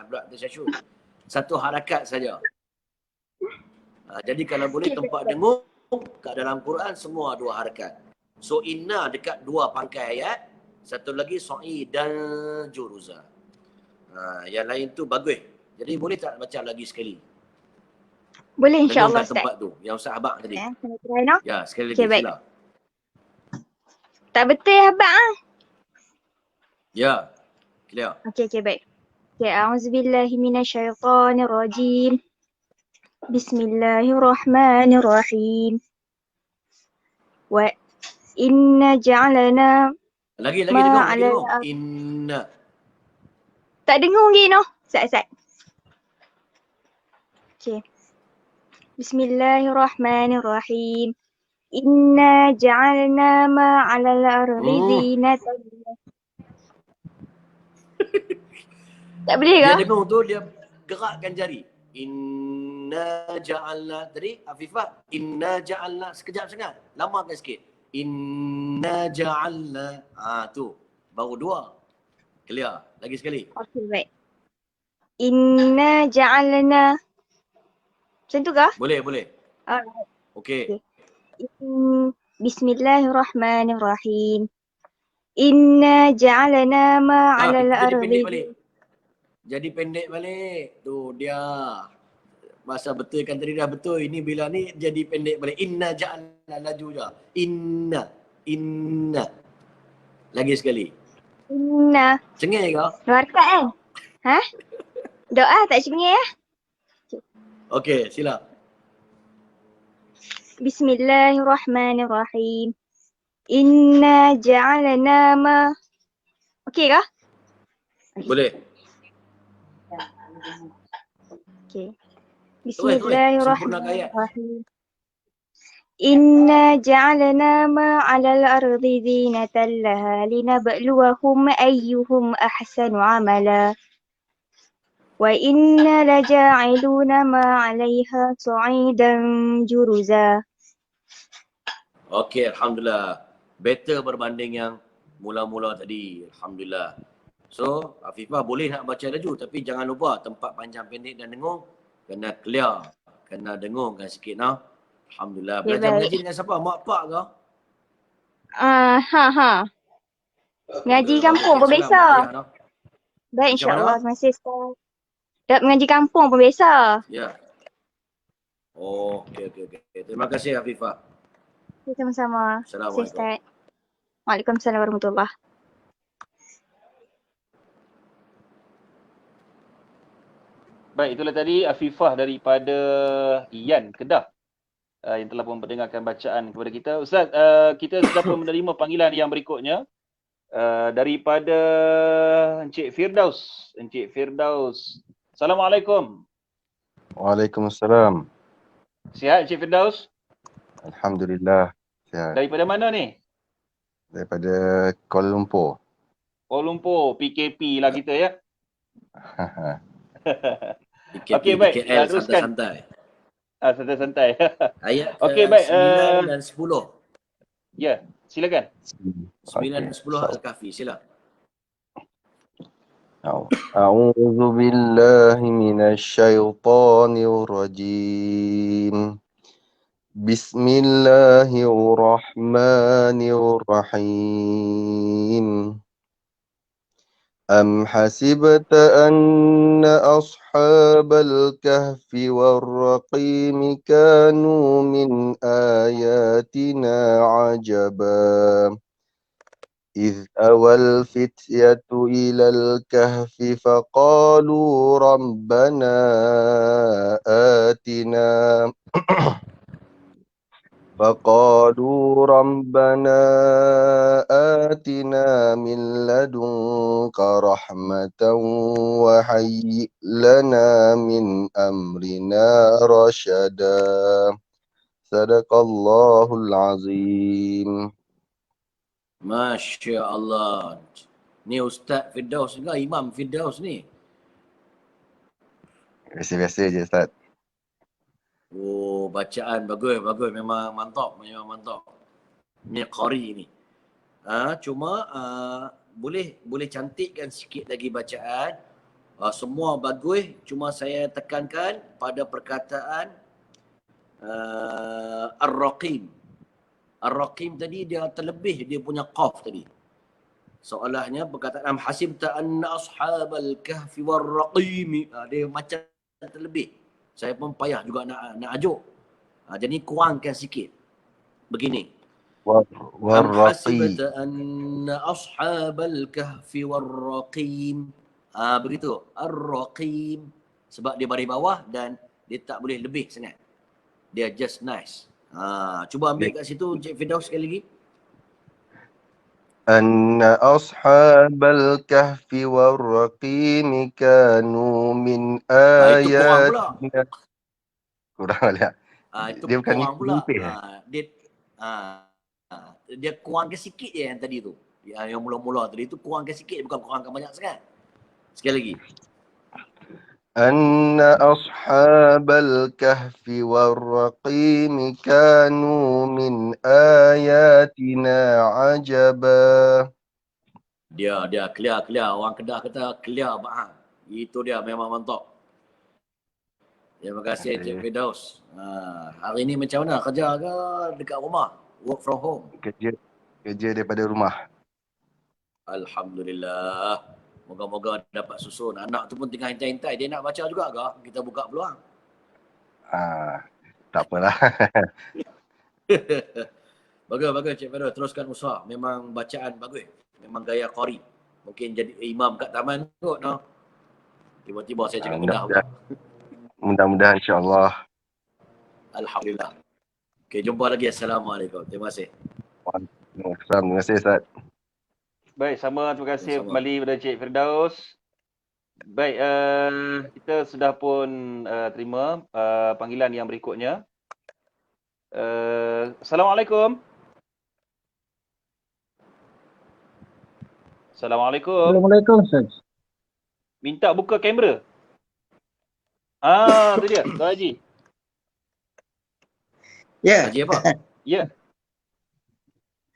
pula tersyashud. 1 harakat saja. Jadi kalau boleh tempat dengung kat dalam Quran semua 2 harakat. So inna dekat 2 pangkai ayat, satu lagi sa'idan juruza. Yang lain tu bagus. Jadi boleh tak baca lagi sekali? Boleh insya-Allah Dengung kat Ustaz. tempat tu yang Ustaz Abang tadi. Saya try no. Ya, sekali lagi Okey, baik. sila. Tak betul abang ah. Ya. Clear. Okey, baik. Okey, a'udzubillahi minasyaitonirrajim. Bismillahirrahmanirrahim. Wa inna ja'alna Lagi dengung, lagi ala- dengung. Inna. tak dengung lagi no. Sat. Okey. Bismillahirrahmanirrahim. Inna ja'alna ma 'alal ardi zinatan. Tak boleh ke? Dia dengung tu dia gerakkan jari. Inna ja'alna. Tadi Afifah, inna ja'alna sekejap sangat. Lamakan sikit. Inna ja'alna. Tu. Baru 2. Clear. Lagi sekali. Okey, baik. Inna ja'alna. Macam tu ke? Boleh. Alright. Okey. Bismillahirrahmanirrahim. Inna ja'alna ma 'alal Jadi pendek balik. Tu dia. Masa betulkan tadi dah betul. Ini bila ni jadi pendek balik. Inna ja'alna laju je. Inna. Lagi sekali. Inna. Cengih kau? Rakaat kan? Ha? Doa tak cengih ya? Okey, sila. Bismillahirrahmanirrahim. Inna ja'alna ma. Okey kah? Boleh. Okey. Sempurnakan ayat. Bismillahirrahmanirrahim. Inna ja'alna ma 'alal ardi zinatan laha linabluwahum ayyuhum ahsanu 'amala. Wa inna laja'iluna ma 'alaiha sa'idan juruza. Okey, Alhamdulillah. Better berbanding yang mula-mula tadi. Alhamdulillah. So, Afifah boleh nak baca laju tapi jangan lupa tempat panjang pendek dan dengung kena clear. Kena dengungkan sikit nah. Alhamdulillah. Ya, Belajar baik. mengaji dengan siapa? Mak pak ke? Ha. Ngaji kampung pun Salam biasa. mak ayah noh. Baik, Macam insyaAllah. mana? Terima kasih, Ustaz. Dak mengaji kampung pun biasa. Ya. Oh, okey. Terima kasih Afifah. Sama-sama. Terima kasih, Assalamualaikum. Ustaz. Waalaikumsalam warahmatullahi. Baik, itulah tadi Afifah daripada Iyan, Kedah. Yang telah pun mendengarkan bacaan kepada kita. Ustaz, kita sudah pun menerima panggilan yang berikutnya. Daripada Encik Firdaus. Encik Firdaus. Assalamualaikum. Waalaikumsalam. Sihat Encik Firdaus? Alhamdulillah. Sihat. Daripada mana ni? Daripada Kuala Lumpur. Kuala Lumpur, PKP lah kita ya. PKP, Okey, baik. KL Teruskan. santai-santai. Santai-santai. Ayat Okey, baik. 9 dan 10. Ya, silakan. 9 dan 10 Al-Kahfi, sila. A'udzu billahi minasyaitonir rajim. Bismillahirrahmanirrahim. أم حسبت أن أصحاب الكهف والرقيم كانوا من آياتنا عجبا إذ أوى الفتية إلى الكهف فقالوا ربنا آتنا من لدنك رحمة وهيئ لنا من أمرنا رشدا صدق الله العظيم. Masya Allah. Ni Ustaz Firdaus juga, Imam Firdaus ni. Biasa-biasa je Ustaz. Oh, bacaan bagus. Memang mantap. Ni qari ni. Cuma boleh cantikkan sikit lagi bacaan. Semua bagus, cuma saya tekankan pada perkataan Ar-Raqim. Ar-Raqim tadi dia terlebih dia punya qaf tadi. Soalnya perkataan am hasibta anna ashabal kahfi war-raqim. Dia macam terlebih. Saya pun payah juga nak ajuk. Jadi kurangkan sikit. Begini. Am hasibta anna ashabal kahfi war-raqim. Begitu. Ar-Raqim. Sebab dia baris bawah dan dia tak boleh lebih sangat. Dia just nice. Cuba ambil kat situ Encik Firdaus sekali lagi. Anna ashabal kahfi war-raqim kanu min ayatina. Kurang lah. Itu dia bukan kurang pula. mimpi, Dia kurangkan sikit je yang tadi tu. Yang mula-mula tadi tu kurangkan sikit, bukan kurangkan banyak sangat. Sekali lagi. Anna ashabal kahfi war-raqim kanu min ayatina ajaba. Dia clear. Orang Kedah kata clear bahang. Itu dia memang mantap. Terima kasih Encik Firdaus. Hari ni macam mana? Kerja ke dekat rumah? Work from home? Kerja daripada rumah. Alhamdulillah. Moga-moga dapat susun. Anak tu pun tengah hintai-hintai. Dia nak baca juga ke? Kita buka peluang. Tak apalah. Bagus Cik Firdaus. Teruskan usaha. Memang bacaan bagus. Memang gaya qari. Mungkin jadi imam kat taman kot. No? Tiba-tiba saya cakap Kedah pula. Mudah-mudahan insya-Allah. Alhamdulillah. Okay, jumpa lagi. Assalamualaikum. Terima kasih. Waalaikumsalam. Terima kasih Ustaz. Baik, sama terima kasih Sama-sama. kembali kepada Cik Firdaus. Baik, kita sudah pun terima panggilan yang berikutnya. Assalamualaikum. Assalamualaikum. Assalamualaikum Ustaz. Minta buka kamera. Tu dia, Tuan Haji. Ya, Haji apa? Ya,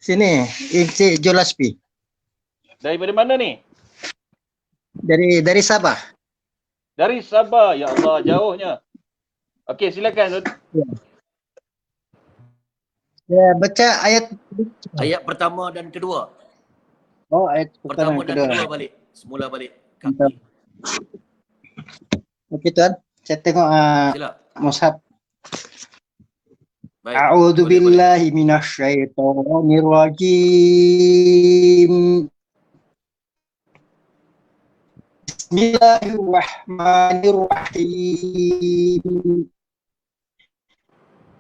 sini Encik Jolaspi daripada mana ni? dari Sabah. Dari Sabah. Ya Allah, jauhnya. Okey, silakan. Ya, baca ayat Ayat pertama dan kedua. ayat Pertama pertama dan kedua. kedua balik. Semula balik. Kaki. Okey tuan, saya tengok Sila. mushaf. Baik. A'udzu Boleh, boleh. billahi minasyaitonir rajim. Bismillahirrahmanirrahim.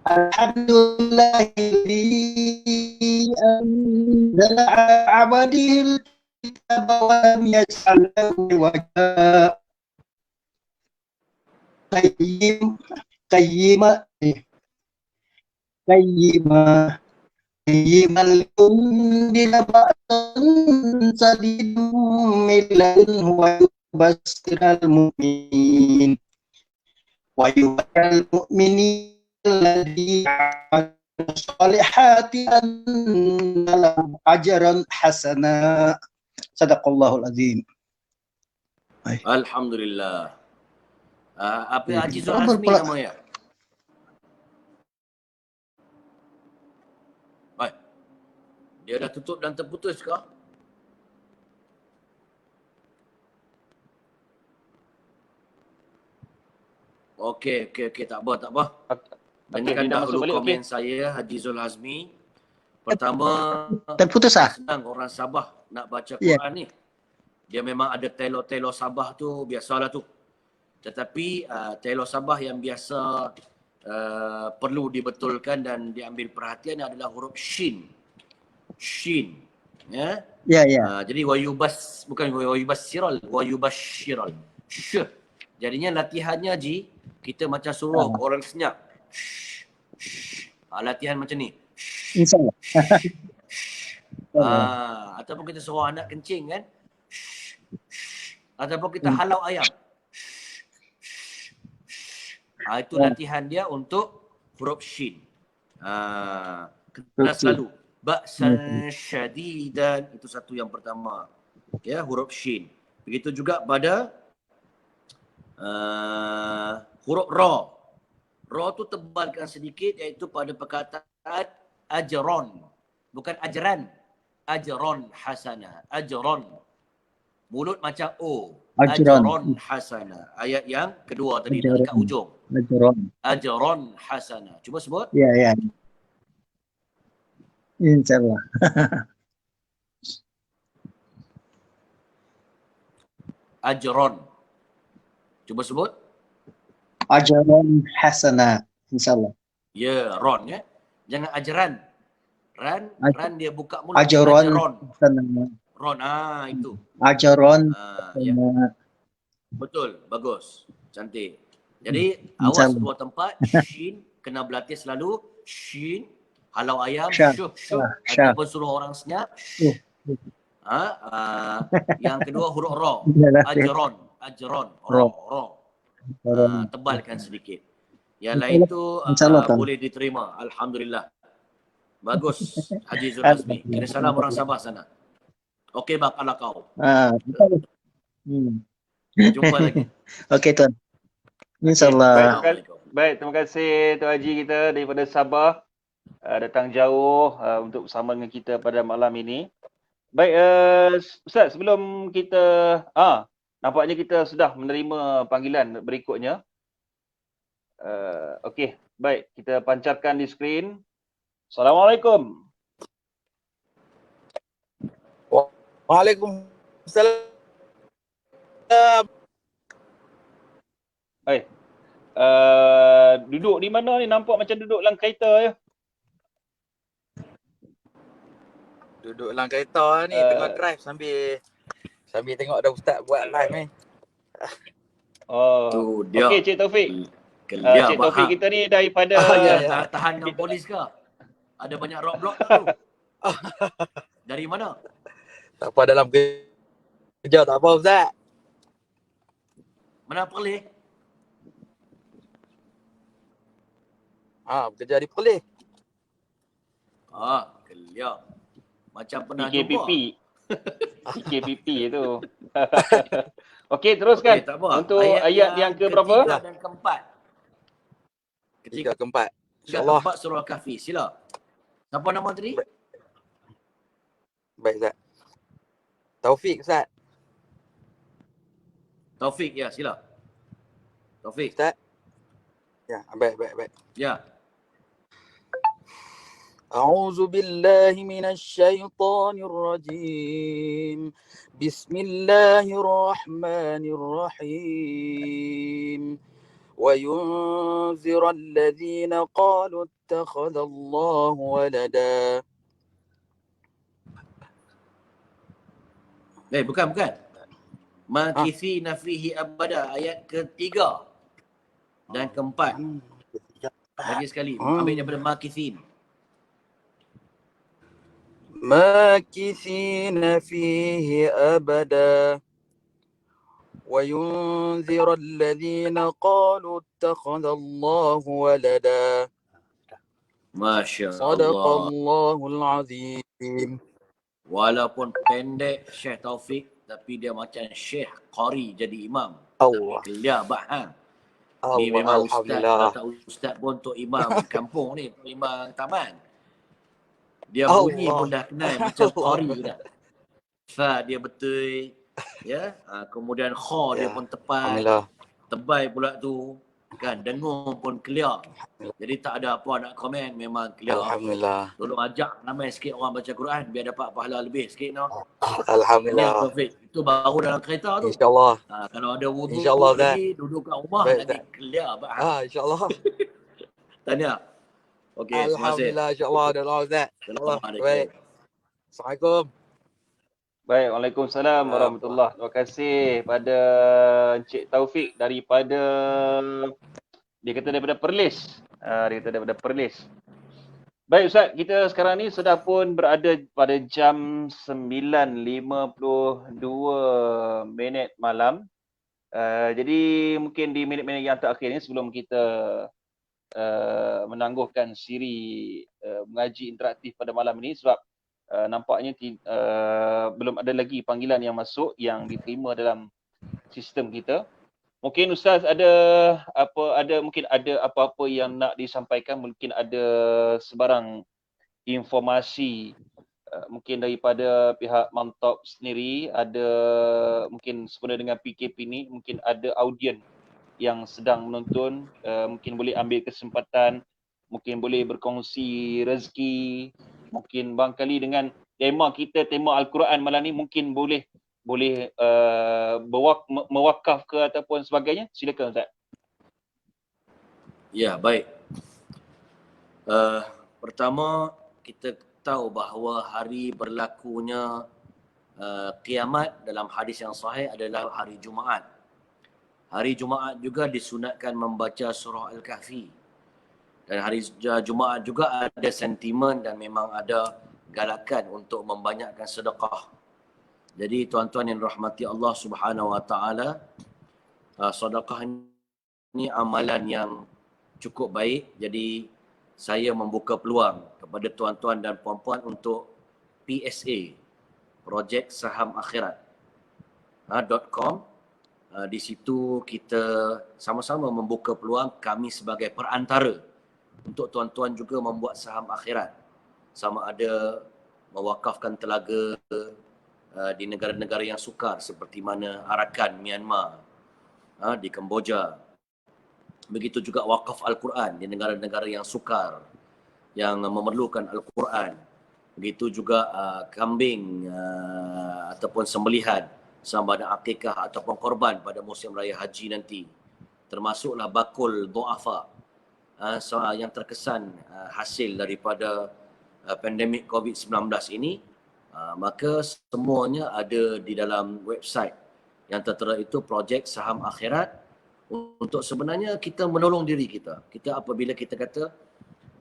Alhamdulillahi anzala 'ala 'abdihi al-kitaba wa lam yaj'al lahu iwaja. قيما لينذر بأسا شديدا من لدنه ويبشر المؤمنين الذين يعملون الصالحات أن لهم أجرا حسنا. Sadaqallahul azim. Alhamdulillah. Apa Haji Zul Apa Azmi pula? nama ya? Baik. Dia dah tutup dan terputus ke? Okey, tak apa. Dengarkan dia dah masuk dahulu balik, komen saya, Haji Zul Azmi. Pertama, Terputus senang orang Sabah nak baca Ya. Quran ni. Dia memang ada telo-telo Sabah tu, biasalah tu. Tetapi telo Sabah yang biasa perlu dibetulkan dan diambil perhatian adalah huruf Shin. Shin. Ya. Ya. Jadi bukan wayubasyiral, wayubasyiral. Jadinya latihannya Ji, kita macam suruh orang senyap. Latihan macam ni. InsyaAllah. Ataupun kita suruh anak kencing kan. Ataupun kita halau ayam. Itu latihan dia untuk huruf Shin. Kena selalu. Ba'san syadidan. Itu satu yang pertama. Ya, huruf Shin. Begitu juga pada huruf Ra. Ra tu tebalkan sedikit iaitu pada perkataan ajron. Bukan ajran. Ajron hasanah. Ajron. Mulut macam O. Ajron hasanah. Ayat yang kedua tadi dekat ujung. Ajron hasanah. Cuba sebut. Ya. InsyaAllah. Ajron. Cuba sebut. Ajran hasana. InsyaAllah. Ya, ron ya. Jangan ajran. Ran dia buka mulut. Ajron Ajron. hasana. Ron, itu. Ajron Ya. hasana. Betul, bagus. Cantik. Jadi, awas InsyaAllah. dua tempat. Shin, kena berlatih selalu. Shin, halau ayam. Syah. Syuh. Syah. Ataupun suruh orang senyap. Syuh. Yang kedua huruf Ra. Ajron. Ra. Ra. Ajron. Tebalkan sedikit. Yang lain tu boleh diterima. Alhamdulillah. Bagus Haji Zul Azmi. Kira salam orang Sabah sana. Okey bak ala kau. Jumpa lagi. Okey tuan. InsyaAllah. Baik, terima kasih Tuan Haji kita daripada Sabah. Datang jauh untuk bersama dengan kita pada malam ini. Baik, Ustaz, sebelum kita nampaknya kita sudah menerima panggilan berikutnya. Okey, baik, kita pancarkan di skrin. Assalamualaikum. Waalaikumsalam. Baik. Duduk di mana ni? Nampak macam duduk dalam kereta ya. Duduk dalam kereta ni, tengah drive sambil tengok ada ustaz buat live ni. Tu Oh, dia. okey Cik Taufik. Kelia Cik Taufik bahang. kita ni daripada Tahan dengan polis ke? Ada banyak roadblock tak tu? Dari mana? Tak apa, dalam kerja tak apa ustaz. Mana Perlis? Bekerja di Perlis. Kelia. Macam pernah PKPP. jumpa. PKPP itu. Okey, teruskan. Okey, tak apa. Untuk ayat yang ke berapa? Ketiga dan keempat. Ketiga, keempat. Tiga, InsyaAllah. keempat surah Kahfi. Sila. Siapa nama tadi? Baik ustaz. Taufik ustaz. Taufik, ya, sila. Taufik. Ustaz. Ya, baik. Ya. أعوذ بالله من الشيطان الرجيم بسم الله الرحمن الرحيم وينذر الذين قالوا اتخذ الله ولدا. Bukan. Makithina fihi abada, ayat ketiga dan keempat. Lagi sekali, ambil daripada makithin. ماكثين فيه أبدا وينذر الذين قالوا اتخذ الله ولدا. Masya صدق Allah. الله العظيم. Walaupun pendek Syekh Taufik, tapi dia macam Syekh Qari jadi imam. Allah. Kelia bahang. Ni Allah, memang ustaz, alhamdulillah. kalau tak ustaz pun untuk imam kampung ni, untuk imam taman. Dia Allah. bunyi pun dah kenal macam Qari dah. Fa dia betul, ya. Kemudian kha dia pun tepat. Alhamdulillah. Tebal pula tu. Kan, dengar pun clear. Jadi tak ada apa nak komen, memang clear. Alhamdulillah. Tolong ajak ramai sikit orang baca Quran biar dapat pahala lebih sikit no. Alhamdulillah. Taufik. Itu baru dalam kereta tu. InsyaAllah. Kalau ada wudu InsyaAllah, lagi, duduk kat rumah Baik, lagi clear bahang. InsyaAllah. Tanya. Okey, terima kasih. Alhamdulillah, insyaAllah. Ada Allah Ustaz. Assalamualaikum. Baik. Assalamualaikum. Baik, Waalaikumsalam warahmatullahi. Terima kasih pada Encik Taufik daripada daripada Perlis. Dia kata daripada Perlis. Baik Ustaz, kita sekarang ni sudah pun berada pada jam 9.52 malam. Jadi mungkin di minit-minit yang terakhir ni sebelum kita menangguhkan siri mengaji interaktif pada malam ini sebab nampaknya belum ada lagi panggilan yang masuk yang diterima dalam sistem kita. Mungkin Ustaz mungkin ada apa-apa yang nak disampaikan, mungkin ada sebarang informasi mungkin daripada pihak Mantap sendiri, ada mungkin sebenarnya dengan PKP ni mungkin ada audien yang sedang menonton, mungkin boleh ambil kesempatan, mungkin boleh berkongsi rezeki, mungkin barangkali dengan tema kita, tema Al-Quran malam ni mungkin boleh mewakaf ke ataupun sebagainya. Silakan Ustaz. Ya, baik. Pertama, kita tahu bahawa hari berlakunya kiamat dalam hadis yang sahih adalah hari Jumaat. Hari Jumaat juga disunatkan membaca surah Al-Kahfi. Dan hari Jumaat juga ada sentimen dan memang ada galakan untuk membanyakkan sedekah. Jadi tuan-tuan yang rahmati Allah Subhanahu Wa Taala, sedekah ini amalan yang cukup baik. Jadi saya membuka peluang kepada tuan-tuan dan puan-puan untuk PSA, Projek Saham Akhirat .com. Di situ kita sama-sama membuka peluang, kami sebagai perantara untuk tuan-tuan juga membuat saham akhirat. Sama ada mewakafkan telaga di negara-negara yang sukar seperti mana Arakan, Myanmar, di Kemboja. Begitu juga wakaf Al-Quran di negara-negara yang sukar, yang memerlukan Al-Quran. Begitu juga kambing ataupun sembelihan sama ada akikah ataupun korban pada musim raya haji nanti. Termasuklah bakul du'afa yang terkesan hasil daripada pandemik COVID-19 ini. Maka semuanya ada di dalam website yang tertera itu Projek Saham Akhirat, untuk sebenarnya kita menolong diri kita. Kita apabila kita kata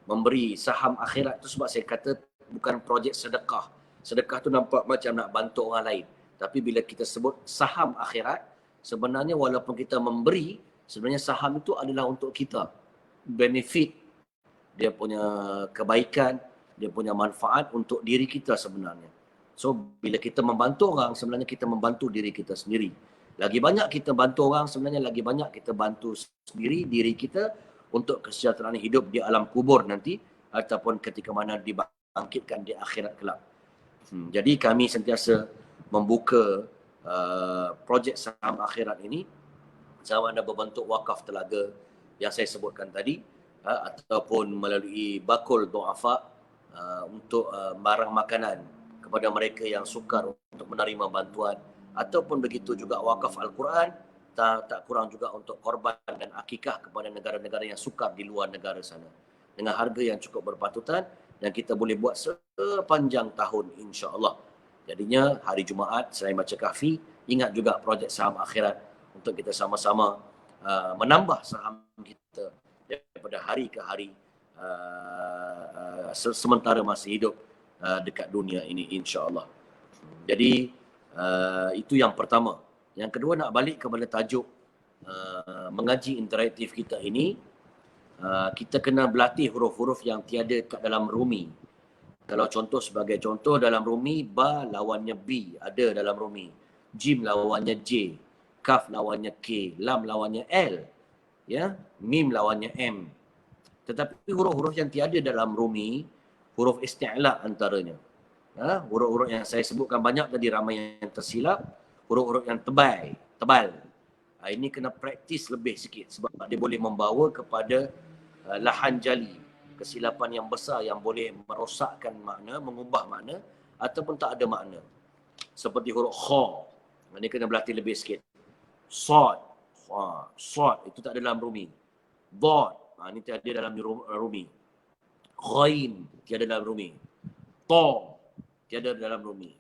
memberi saham akhirat itu, sebab saya kata bukan projek sedekah. Sedekah tu nampak macam nak bantu orang lain. Tapi bila kita sebut saham akhirat, sebenarnya walaupun kita memberi, sebenarnya saham itu adalah untuk kita. Benefit, dia punya kebaikan, dia punya manfaat untuk diri kita sebenarnya. So, bila kita membantu orang, sebenarnya kita membantu diri kita sendiri. Lagi banyak kita bantu orang, sebenarnya lagi banyak kita bantu sendiri, diri kita, untuk kesejahteraan hidup di alam kubur nanti, ataupun ketika mana dibangkitkan di akhirat kelak. Jadi kami sentiasa membuka projek saham akhirat ini, sama ada berbentuk wakaf telaga yang saya sebutkan tadi, ataupun melalui bakul du'afa untuk barang makanan kepada mereka yang sukar untuk menerima bantuan, ataupun begitu juga wakaf Al-Quran, tak kurang juga untuk korban dan akikah kepada negara-negara yang sukar di luar negara sana, dengan harga yang cukup berpatutan, dan kita boleh buat sepanjang tahun insya-Allah. Jadinya hari Jumaat selain baca kahfi, ingat juga projek saham akhirat untuk kita sama-sama menambah saham kita daripada hari ke hari sementara masih hidup dekat dunia ini insya-Allah. Jadi itu yang pertama. Yang kedua, nak balik kepada tajuk mengaji interaktif kita ini, kita kena berlatih huruf-huruf yang tiada kat dalam Rumi. Kalau contoh, sebagai contoh dalam Rumi, ba lawannya B ada dalam Rumi, jim lawannya J, kaf lawannya K, lam lawannya L, ya, mim lawannya M. Tetapi huruf-huruf yang tiada dalam Rumi, huruf isti'la antaranya. Huruf-huruf yang saya sebutkan banyak tadi, ramai yang tersilap, huruf-huruf yang tebal. Ini kena praktis lebih sikit, sebab dia boleh membawa kepada lahan jali, kesilapan yang besar yang boleh merosakkan makna, mengubah makna, ataupun tak ada makna. Seperti huruf kha, ini kena berlatih lebih sikit. Sad, sad itu tak ada dalam Rumi. Dad, ini tiada dalam Rumi. Ghain tiada dalam Rumi. Ta tiada dalam Rumi.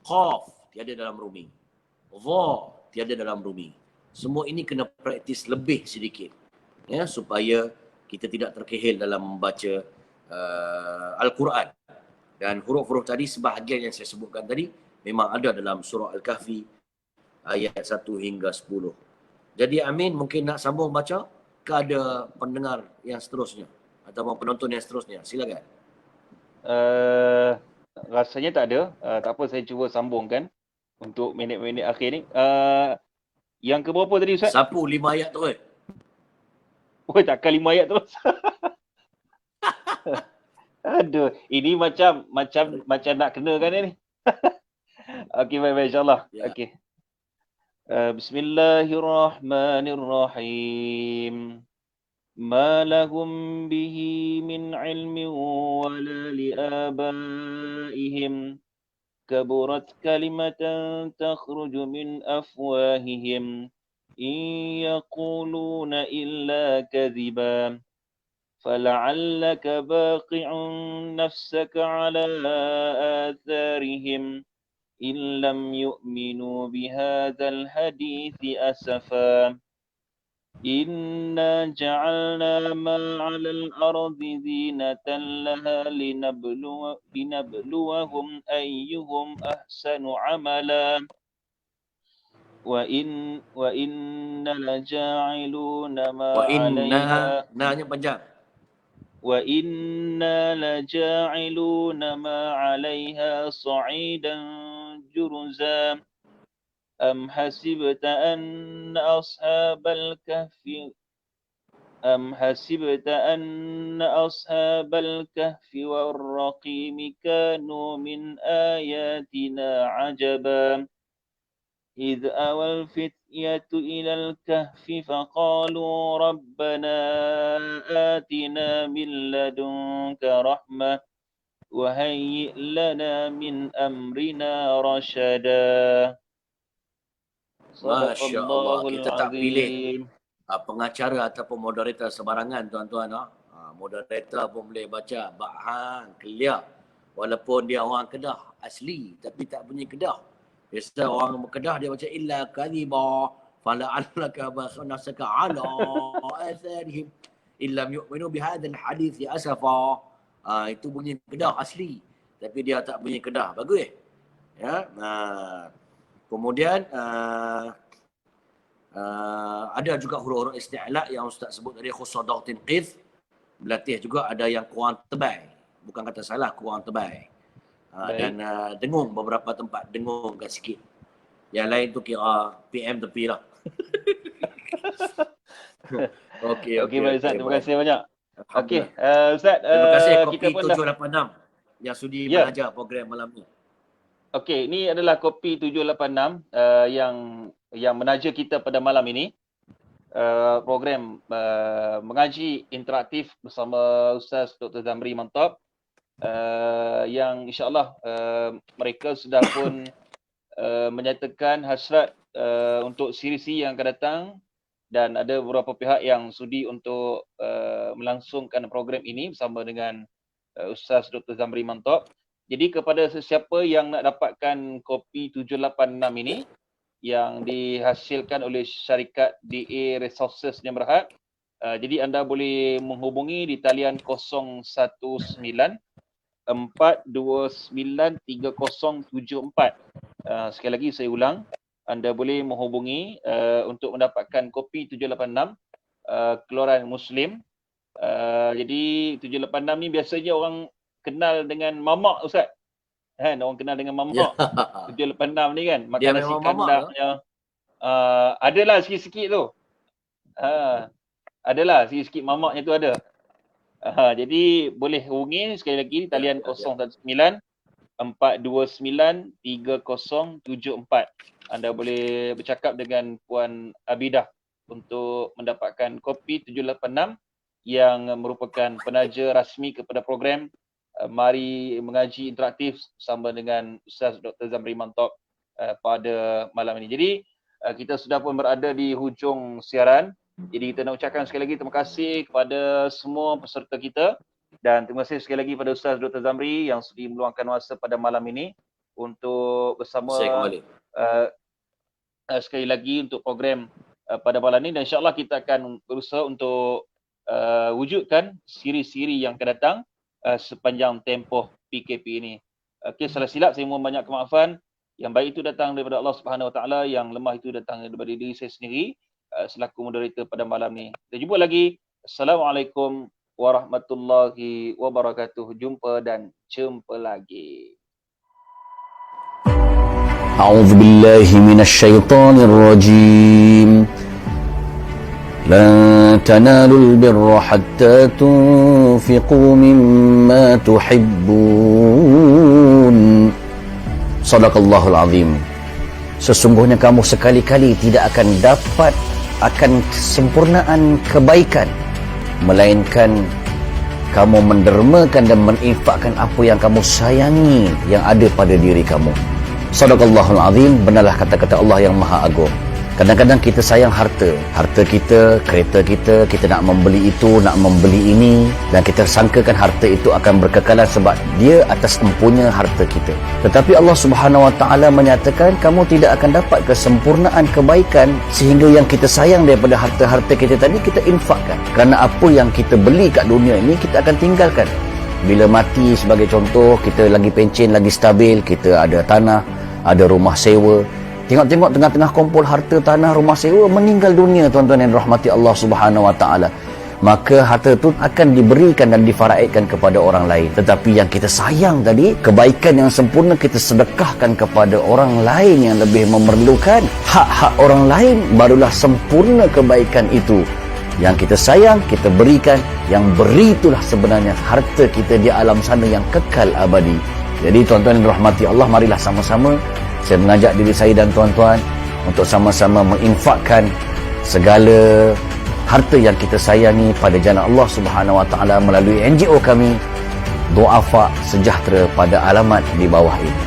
Qaf tiada dalam Rumi. Dha tiada dalam Rumi. Semua ini kena praktis lebih sedikit, ya, supaya kita tidak terkehil dalam membaca Al-Quran. Dan huruf-huruf tadi, sebahagian yang saya sebutkan tadi, memang ada dalam surah Al-Kahfi ayat 1 hingga 10. Jadi Amin mungkin nak sambung baca, ke ada pendengar yang seterusnya atau penonton yang seterusnya? Silakan. Rasanya tak ada. Tak apa, saya cuba sambungkan untuk minit-minit akhir ni. Yang keberapa tadi Ustaz? Sapu 5 ayat terus. Oh, takkan 5 ayat terus. Aduh, ini macam nak kena kan ni. Okey, baik insya-Allah. Ya. Okey. Bismillahirrahmanirrahim. Ma lahum bihi min ilmin wala liabaihim. Kaburat kalimatan takhruju min afwahihim. In yaquluna illa kadhiba. فلعلك باقع نفسك على آثارهم إن لم يؤمنوا بهذا الحديث أسفا إنا جعلنا ما على الأرض زينة لها لنبلوهم أيهم أحسن عملا وإن لجاعلون ما عليها وإنا لجاعلون ما عليها صعيدا جرزا أم حسبت أن أصحاب الكهف والرقيم كانوا من آياتنا عجبا إذ أوى الفتية إلى الكهف فقالوا ربنا آتنا من لدنك رحمة وهيئ لنا من أمرنا رشدا. Masya Allah, kita tak pilih pengacara ataupun moderator sembarangan tuan-tuan. Moderator pun boleh baca Bahang, clear. Walaupun dia orang Kedah, asli tapi tak bunyi kedah. Biasa orang Kedah dia baca illa kadhiba fala'allaka bakhun nafsaka ala atharihim illam yu'minu bihadzal hadits ya asafa. Itu bunyi Kedah asli tapi dia tak bunyi Kedah. Bagus. Ya. Kemudian ada juga huruf-huruf isti'la yang Ustaz sebut tadi, khusadah tinqidh. Berlatih juga ada yang kurang tebal. Bukan kata salah, kurang tebal. Dan dengung beberapa tempat, dengung kat sikit. Yang lain tu kira PM tepi lah. Okey, Baik Ustaz, terima kasih banyak. Okey, Ustaz, terima kasih kopi kita pun 786 yang sudi mengajar program malam ni. Okey, ini adalah kopi 786 yang menaja kita pada malam ini. Program mengaji interaktif bersama Ustaz Dr. Zamri Mantap, yang insyaAllah mereka sudah pun menyatakan hasrat untuk siri-siri yang akan datang, dan ada beberapa pihak yang sudi untuk melangsungkan program ini bersama dengan Ustaz Dr. Zamri Mantap. Jadi kepada sesiapa yang nak dapatkan kopi 786 ini yang dihasilkan oleh syarikat DA Resources Sdn Bhd, jadi anda boleh menghubungi di talian 019 429 3074. Sekali lagi saya ulang, anda boleh menghubungi untuk mendapatkan kopi 786 keluaran Muslim. Jadi 786 ni biasanya orang kenal dengan mamak, Ustaz. Kan, orang kenal dengan mamak. 786 ni kan, makan nasi kandangnya. Adalah sikit-sikit tu. Adalah sikit-sikit mamaknya tu ada. Jadi boleh hubungi sekali lagi talian 019 429 3074. Anda boleh bercakap dengan Puan Abidah untuk mendapatkan kopi 786 yang merupakan penaja rasmi kepada program Mari Mengaji Interaktif bersama dengan Ustaz Dr. Zamri Mantap pada malam ini. Jadi kita sudah pun berada di hujung siaran. Jadi kita nak ucapkan sekali lagi terima kasih kepada semua peserta kita, dan terima kasih sekali lagi pada Ustaz Dr. Zamri yang sudi meluangkan masa pada malam ini untuk bersama sekali lagi untuk program pada malam ini, dan insyaAllah kita akan berusaha untuk wujudkan siri-siri yang akan datang sepanjang tempoh PKP ini. Okey, salah silap saya mohon banyak kemaafan. Yang baik itu datang daripada Allah Subhanahu Wa Taala, yang lemah itu datang daripada diri saya sendiri selaku moderator pada malam ni. Kita jumpa lagi. Assalamualaikum warahmatullahi wabarakatuh. Jumpa dan jumpa lagi. A'udzu billahi minasyaitonir rajim. لن تنالوا البر حتى تنفقوا مما تحبون. Sadaqallahul azim. Sesungguhnya kamu sekali-kali tidak akan dapat akan kesempurnaan kebaikan melainkan kamu mendermakan dan menginfakkan apa yang kamu sayangi yang ada pada diri kamu. Sadaqallahul azim. Benarlah kata-kata Allah yang Maha Agung. Kadang-kadang kita sayang harta kita, kereta kita, kita nak membeli itu, nak membeli ini, dan kita sangkakan harta itu akan berkekalan sebab dia atas empunya harta kita. Tetapi Allah Subhanahu Wa Taala menyatakan kamu tidak akan dapat kesempurnaan kebaikan sehingga yang kita sayang daripada harta-harta kita tadi kita infakkan. Kerana apa yang kita beli kat dunia ini kita akan tinggalkan. Bila mati sebagai contoh, kita lagi pencen, lagi stabil, kita ada tanah, ada rumah sewa. Tengok-tengok tengah-tengah kumpul harta, tanah, rumah sewa, meninggal dunia tuan-tuan yang dirahmati Allah Subhanahu Wa Taala. Maka harta itu akan diberikan dan difaraidkan kepada orang lain. Tetapi yang kita sayang tadi, kebaikan yang sempurna kita sedekahkan kepada orang lain yang lebih memerlukan. Hak-hak orang lain barulah sempurna kebaikan itu. Yang kita sayang, kita berikan. Yang beri itulah sebenarnya harta kita di alam sana yang kekal abadi. Jadi tuan-tuan yang dirahmati Allah, marilah sama-sama saya mengajak diri saya dan tuan-tuan untuk sama-sama menginfakkan segala harta yang kita sayangi pada jalan Allah Subhanahu Wa Taala melalui NGO kami Du'afa Sejahtera pada alamat di bawah ini.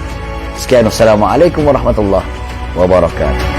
Sekian, Assalamualaikum warahmatullahi wabarakatuh.